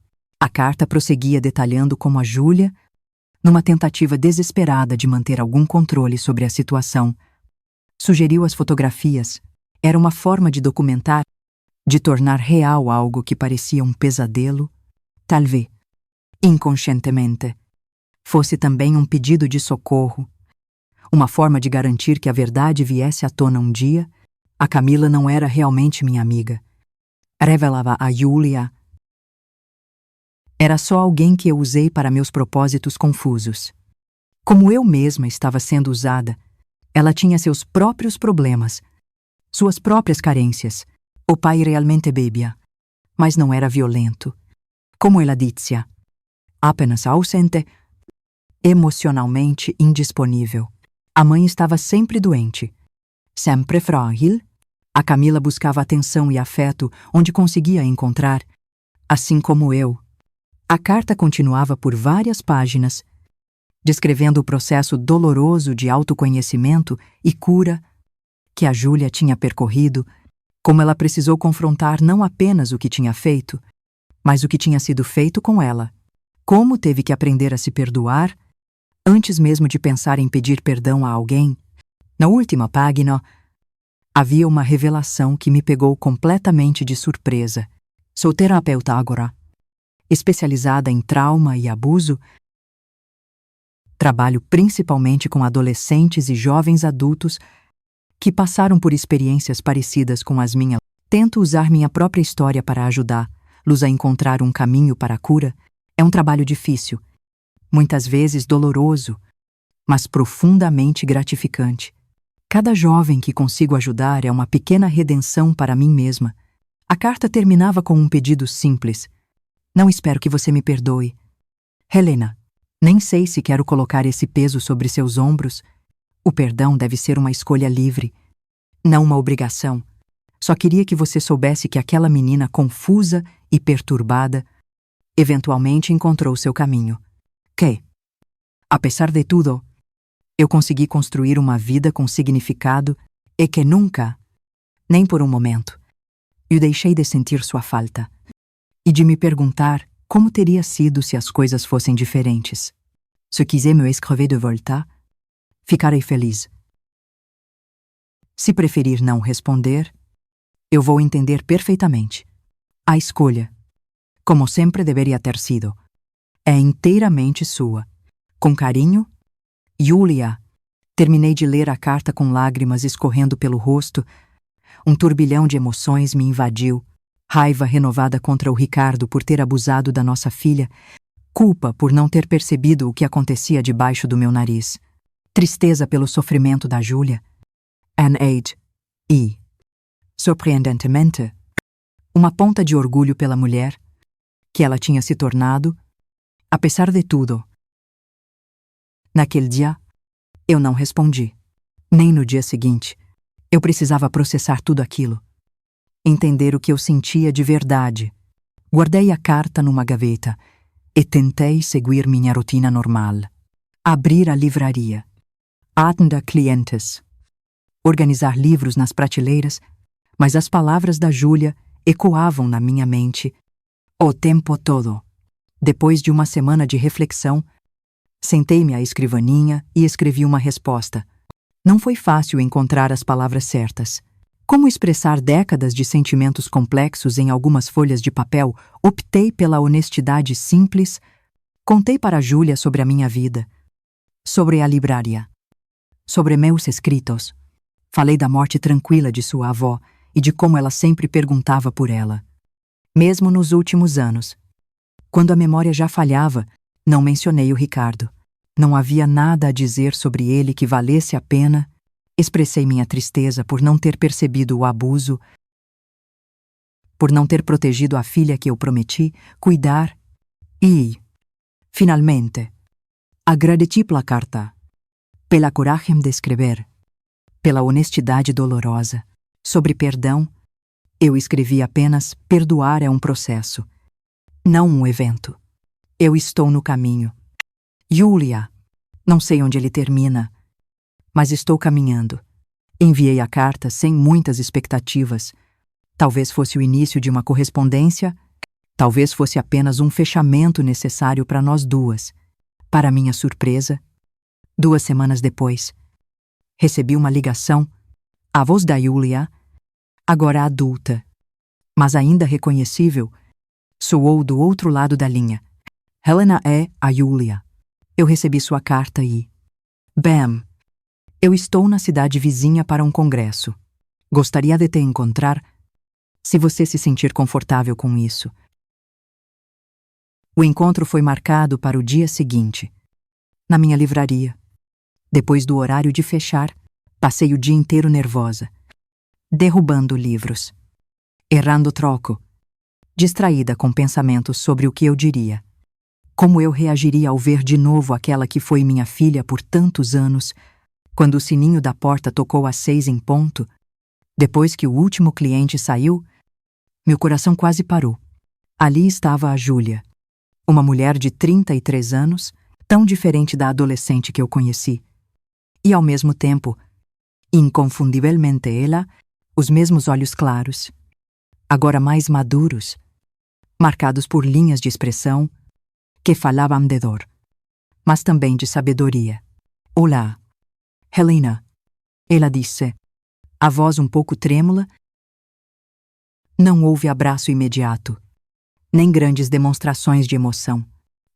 A carta prosseguia detalhando como a Júlia, numa tentativa desesperada de manter algum controle sobre a situação, sugeriu as fotografias. Era uma forma de documentar, de tornar real algo que parecia um pesadelo, talvez, inconscientemente, fosse também um pedido de socorro, uma forma de garantir que a verdade viesse à tona um dia. A Camila não era realmente minha amiga. Revelava a Júlia. Era só alguém que eu usei para meus propósitos confusos. Como eu mesma estava sendo usada, ela tinha seus próprios problemas, suas próprias carências. O pai realmente bebia, mas não era violento. Como ela dizia, apenas ausente, emocionalmente indisponível. A mãe estava sempre doente, sempre frágil. A Camila buscava atenção e afeto onde conseguia encontrar, assim como eu. A carta continuava por várias páginas, descrevendo o processo doloroso de autoconhecimento e cura que a Júlia tinha percorrido, como ela precisou confrontar não apenas o que tinha feito, mas o que tinha sido feito com ela, como teve que aprender a se perdoar, antes mesmo de pensar em pedir perdão a alguém. Na última página, havia uma revelação que me pegou completamente de surpresa. Sou terapeuta agora, especializada em trauma e abuso. Trabalho principalmente com adolescentes e jovens adultos que passaram por experiências parecidas com as minhas. Tento usar minha própria história para ajudá-los a encontrar um caminho para a cura. É um trabalho difícil, muitas vezes doloroso, mas profundamente gratificante. Cada jovem que consigo ajudar é uma pequena redenção para mim mesma. A carta terminava com um pedido simples. Não espero que você me perdoe. Helena, nem sei se quero colocar esse peso sobre seus ombros. O perdão deve ser uma escolha livre, não uma obrigação. Só queria que você soubesse que aquela menina confusa e perturbada eventualmente encontrou seu caminho. Que, apesar de tudo, eu consegui construir uma vida com significado e que nunca, nem por um momento, eu deixei de sentir sua falta e de me perguntar como teria sido se as coisas fossem diferentes. Se quiser me escrever de volta, ficarei feliz. Se preferir não responder, eu vou entender perfeitamente. A escolha, como sempre deveria ter sido, é inteiramente sua. Com carinho, Júlia. Terminei de ler a carta com lágrimas escorrendo pelo rosto. Um turbilhão de emoções me invadiu. Raiva renovada contra o Ricardo por ter abusado da nossa filha. Culpa por não ter percebido o que acontecia debaixo do meu nariz. Tristeza pelo sofrimento da Júlia. E, surpreendentemente, uma ponta de orgulho pela mulher que ela tinha se tornado, apesar de tudo. Naquele dia, eu não respondi. Nem no dia seguinte. Eu precisava processar tudo aquilo. Entender o que eu sentia de verdade. Guardei a carta numa gaveta e tentei seguir minha rotina normal. Abrir a livraria. Atender clientes. organizar livros nas prateleiras, mas as palavras da Júlia ecoavam na minha mente o tempo todo. Depois de uma semana de reflexão, sentei-me à escrivaninha e escrevi uma resposta. Não foi fácil encontrar as palavras certas. Como expressar décadas de sentimentos complexos em algumas folhas de papel, optei pela honestidade simples. Contei para Júlia sobre a minha vida, sobre a livraria, sobre meus escritos. Falei da morte tranquila de sua avó e de como ela sempre perguntava por ela. Mesmo nos últimos anos, quando a memória já falhava, não mencionei o Ricardo. Não havia nada a dizer sobre ele que valesse a pena. Expressei minha tristeza por não ter percebido o abuso, por não ter protegido a filha que eu prometi cuidar e, finalmente, agradeci pela carta, pela coragem de escrever, pela honestidade dolorosa. Sobre perdão, eu escrevi apenas: perdoar é um processo, não um evento. Eu estou no caminho. Júlia, não sei onde ele termina, mas estou caminhando. Enviei a carta sem muitas expectativas. Talvez fosse o início de uma correspondência, talvez fosse apenas um fechamento necessário para nós duas. Para minha surpresa, 2 semanas depois, recebi uma ligação. A voz da Júlia, agora adulta, mas ainda reconhecível, soou do outro lado da linha. Helena, é a Júlia. Eu recebi sua carta e... Bem, eu estou na cidade vizinha para um congresso. Gostaria de te encontrar, se você se sentir confortável com isso. O encontro foi marcado para o dia seguinte, na minha livraria. Depois do horário de fechar, passei o dia inteiro nervosa, derrubando livros, errando troco, distraída com pensamentos sobre o que eu diria. Como eu reagiria ao ver de novo aquela que foi minha filha por tantos anos, quando o sininho da porta tocou às 6 em ponto, depois que o último cliente saiu, meu coração quase parou. Ali estava a Júlia, uma mulher de 33 anos, tão diferente da adolescente que eu conheci. E, ao mesmo tempo, inconfundivelmente ela, os mesmos olhos claros, agora mais maduros, marcados por linhas de expressão que falavam de dor, mas também de sabedoria. Olá, Helena, ela disse, a voz um pouco trêmula. Não houve abraço imediato, nem grandes demonstrações de emoção.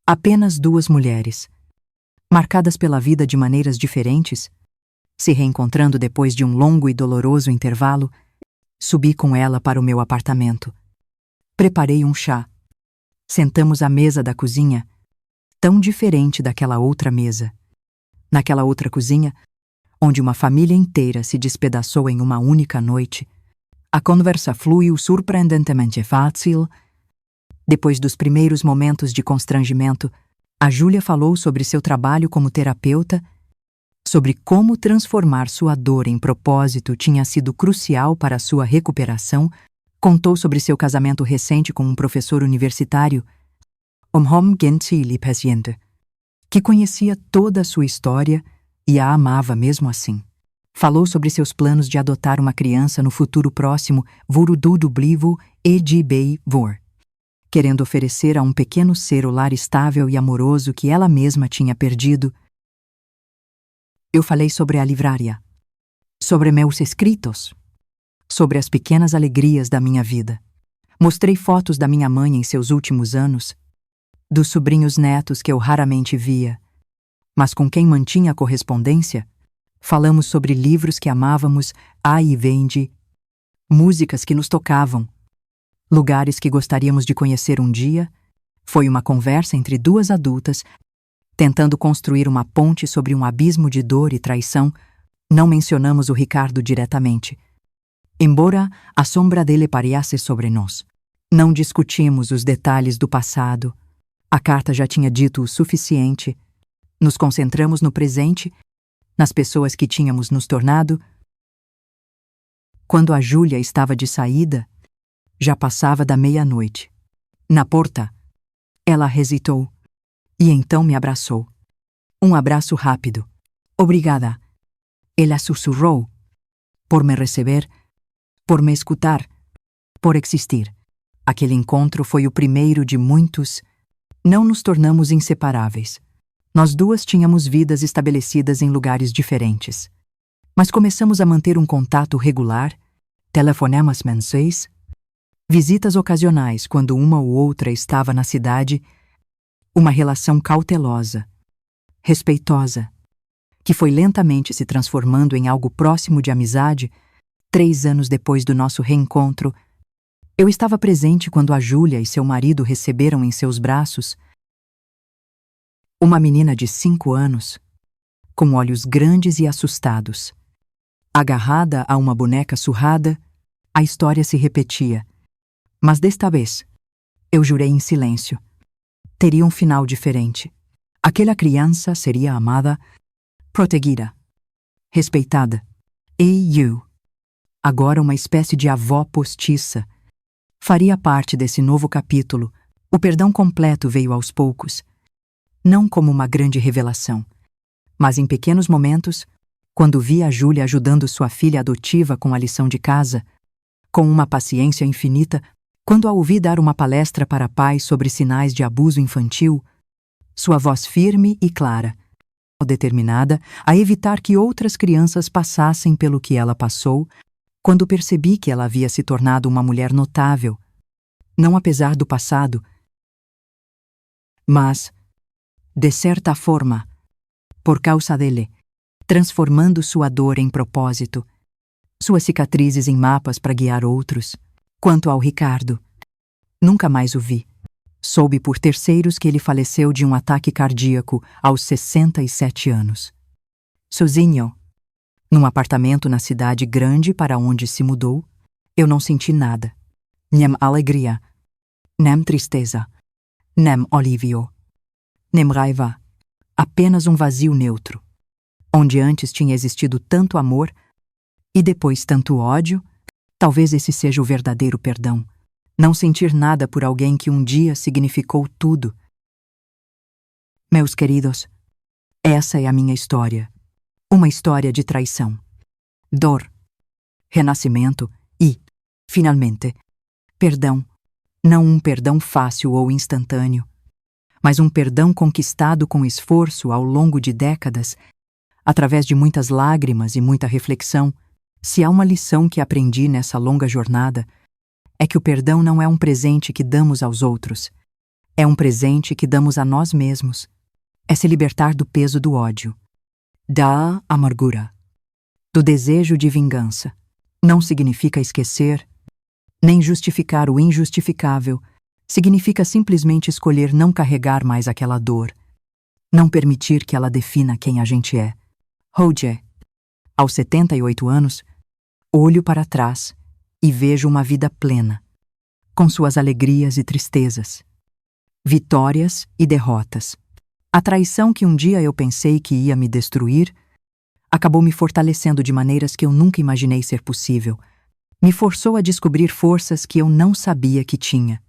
Apenas 2 mulheres, marcadas pela vida de maneiras diferentes, se reencontrando depois de um longo e doloroso intervalo. Subi com ela para o meu apartamento. Preparei um chá. Sentamos à mesa da cozinha, tão diferente daquela outra mesa. Naquela outra cozinha, onde uma família inteira se despedaçou em uma única noite, a conversa fluiu surpreendentemente fácil. Depois dos primeiros momentos de constrangimento, a Júlia falou sobre seu trabalho como terapeuta, sobre como transformar sua dor em propósito tinha sido crucial para sua recuperação. Contou sobre seu casamento recente com um professor universitário, paciente, que conhecia toda a sua história e a amava mesmo assim. Falou sobre seus planos de adotar uma criança no futuro próximo, querendo oferecer a um pequeno ser o lar estável e amoroso que ela mesma tinha perdido. Eu falei sobre a livraria, sobre meus escritos, sobre as pequenas alegrias da minha vida. Mostrei fotos da minha mãe em seus últimos anos, dos sobrinhos netos que eu raramente via, mas com quem mantinha correspondência. Falamos sobre livros que amávamos, músicas que nos tocavam, lugares que gostaríamos de conhecer um dia. Foi uma conversa entre 2 adultas, tentando construir uma ponte sobre um abismo de dor e traição. Não mencionamos o Ricardo diretamente, embora a sombra dele pairasse sobre nós. Não discutimos os detalhes do passado. A carta já tinha dito o suficiente. Nos concentramos no presente, nas pessoas que tínhamos nos tornado. Quando a Júlia estava de saída, já passava da meia-noite. Na porta, ela hesitou e então me abraçou. Um abraço rápido. Obrigada. Ela sussurrou, por me receber, por me escutar, por existir. Aquele encontro foi o primeiro de muitos. Não nos tornamos inseparáveis. Nós duas tínhamos vidas estabelecidas em lugares diferentes. Mas começamos a manter um contato regular, telefonemas mensais, visitas ocasionais quando uma ou outra estava na cidade, uma relação cautelosa, respeitosa, que foi lentamente se transformando em algo próximo de amizade. 3 anos depois do nosso reencontro, eu estava presente quando a Júlia e seu marido receberam em seus braços uma menina de 5 anos, com olhos grandes e assustados. Agarrada a uma boneca surrada, a história se repetia. Mas desta vez, eu jurei em silêncio. Teria um final diferente. Aquela criança seria amada, protegida, respeitada. E eu, agora uma espécie de avó postiça, faria parte desse novo capítulo. O perdão completo veio aos poucos, não como uma grande revelação, mas em pequenos momentos, quando vi a Júlia ajudando sua filha adotiva com a lição de casa, com uma paciência infinita, quando a ouvi dar uma palestra para pais sobre sinais de abuso infantil, sua voz firme e clara, determinada a evitar que outras crianças passassem pelo que ela passou, quando percebi que ela havia se tornado uma mulher notável, não apesar do passado, mas, de certa forma, por causa dele, transformando sua dor em propósito, suas cicatrizes em mapas para guiar outros. Quanto ao Ricardo, nunca mais o vi. Soube por terceiros que ele faleceu de um ataque cardíaco aos 67 anos. Sozinho, num apartamento na cidade grande para onde se mudou, eu não senti nada. Nem alegria, nem tristeza, nem alívio, nem raiva. Apenas um vazio neutro. Onde antes tinha existido tanto amor e depois tanto ódio, talvez esse seja o verdadeiro perdão. Não sentir nada por alguém que um dia significou tudo. Meus queridos, essa é a minha história. Uma história de traição, dor, renascimento e, finalmente, perdão. Não um perdão fácil ou instantâneo, mas um perdão conquistado com esforço ao longo de décadas, através de muitas lágrimas e muita reflexão. Se há uma lição que aprendi nessa longa jornada, é que o perdão não é um presente que damos aos outros. É um presente que damos a nós mesmos. É se libertar do peso do ódio, da amargura, do desejo de vingança. Não significa esquecer, nem justificar o injustificável. Significa simplesmente escolher não carregar mais aquela dor, não permitir que ela defina quem a gente é. Hoje, aos 78 anos, olho para trás e vejo uma vida plena, com suas alegrias e tristezas, vitórias e derrotas. A traição que um dia eu pensei que ia me destruir, acabou me fortalecendo de maneiras que eu nunca imaginei ser possível. Me forçou a descobrir forças que eu não sabia que tinha.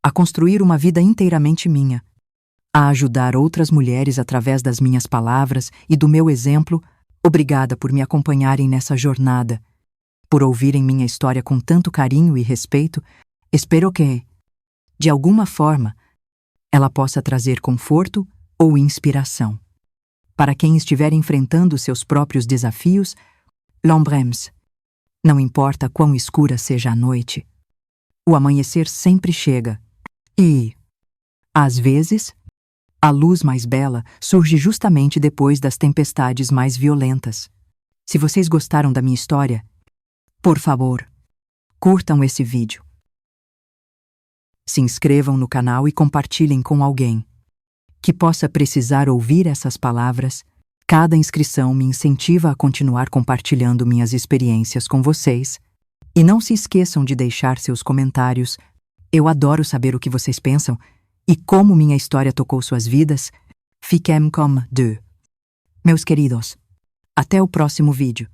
A construir uma vida inteiramente minha, a ajudar outras mulheres através das minhas palavras e do meu exemplo. Obrigada por me acompanharem nessa jornada, por ouvirem minha história com tanto carinho e respeito. Espero que, de alguma forma, ela possa trazer conforto ou inspiração. Para quem estiver enfrentando seus próprios desafios, lembremos, não importa quão escura seja a noite, o amanhecer sempre chega e, às vezes, a luz mais bela surge justamente depois das tempestades mais violentas. Se vocês gostaram da minha história, por favor, curtam esse vídeo. Se inscrevam no canal e compartilhem com alguém que possa precisar ouvir essas palavras. Cada inscrição me incentiva a continuar compartilhando minhas experiências com vocês. E não se esqueçam de deixar seus comentários. Eu adoro saber o que vocês pensam e como minha história tocou suas vidas. Fiquem com Dieu. Meus queridos, até o próximo vídeo.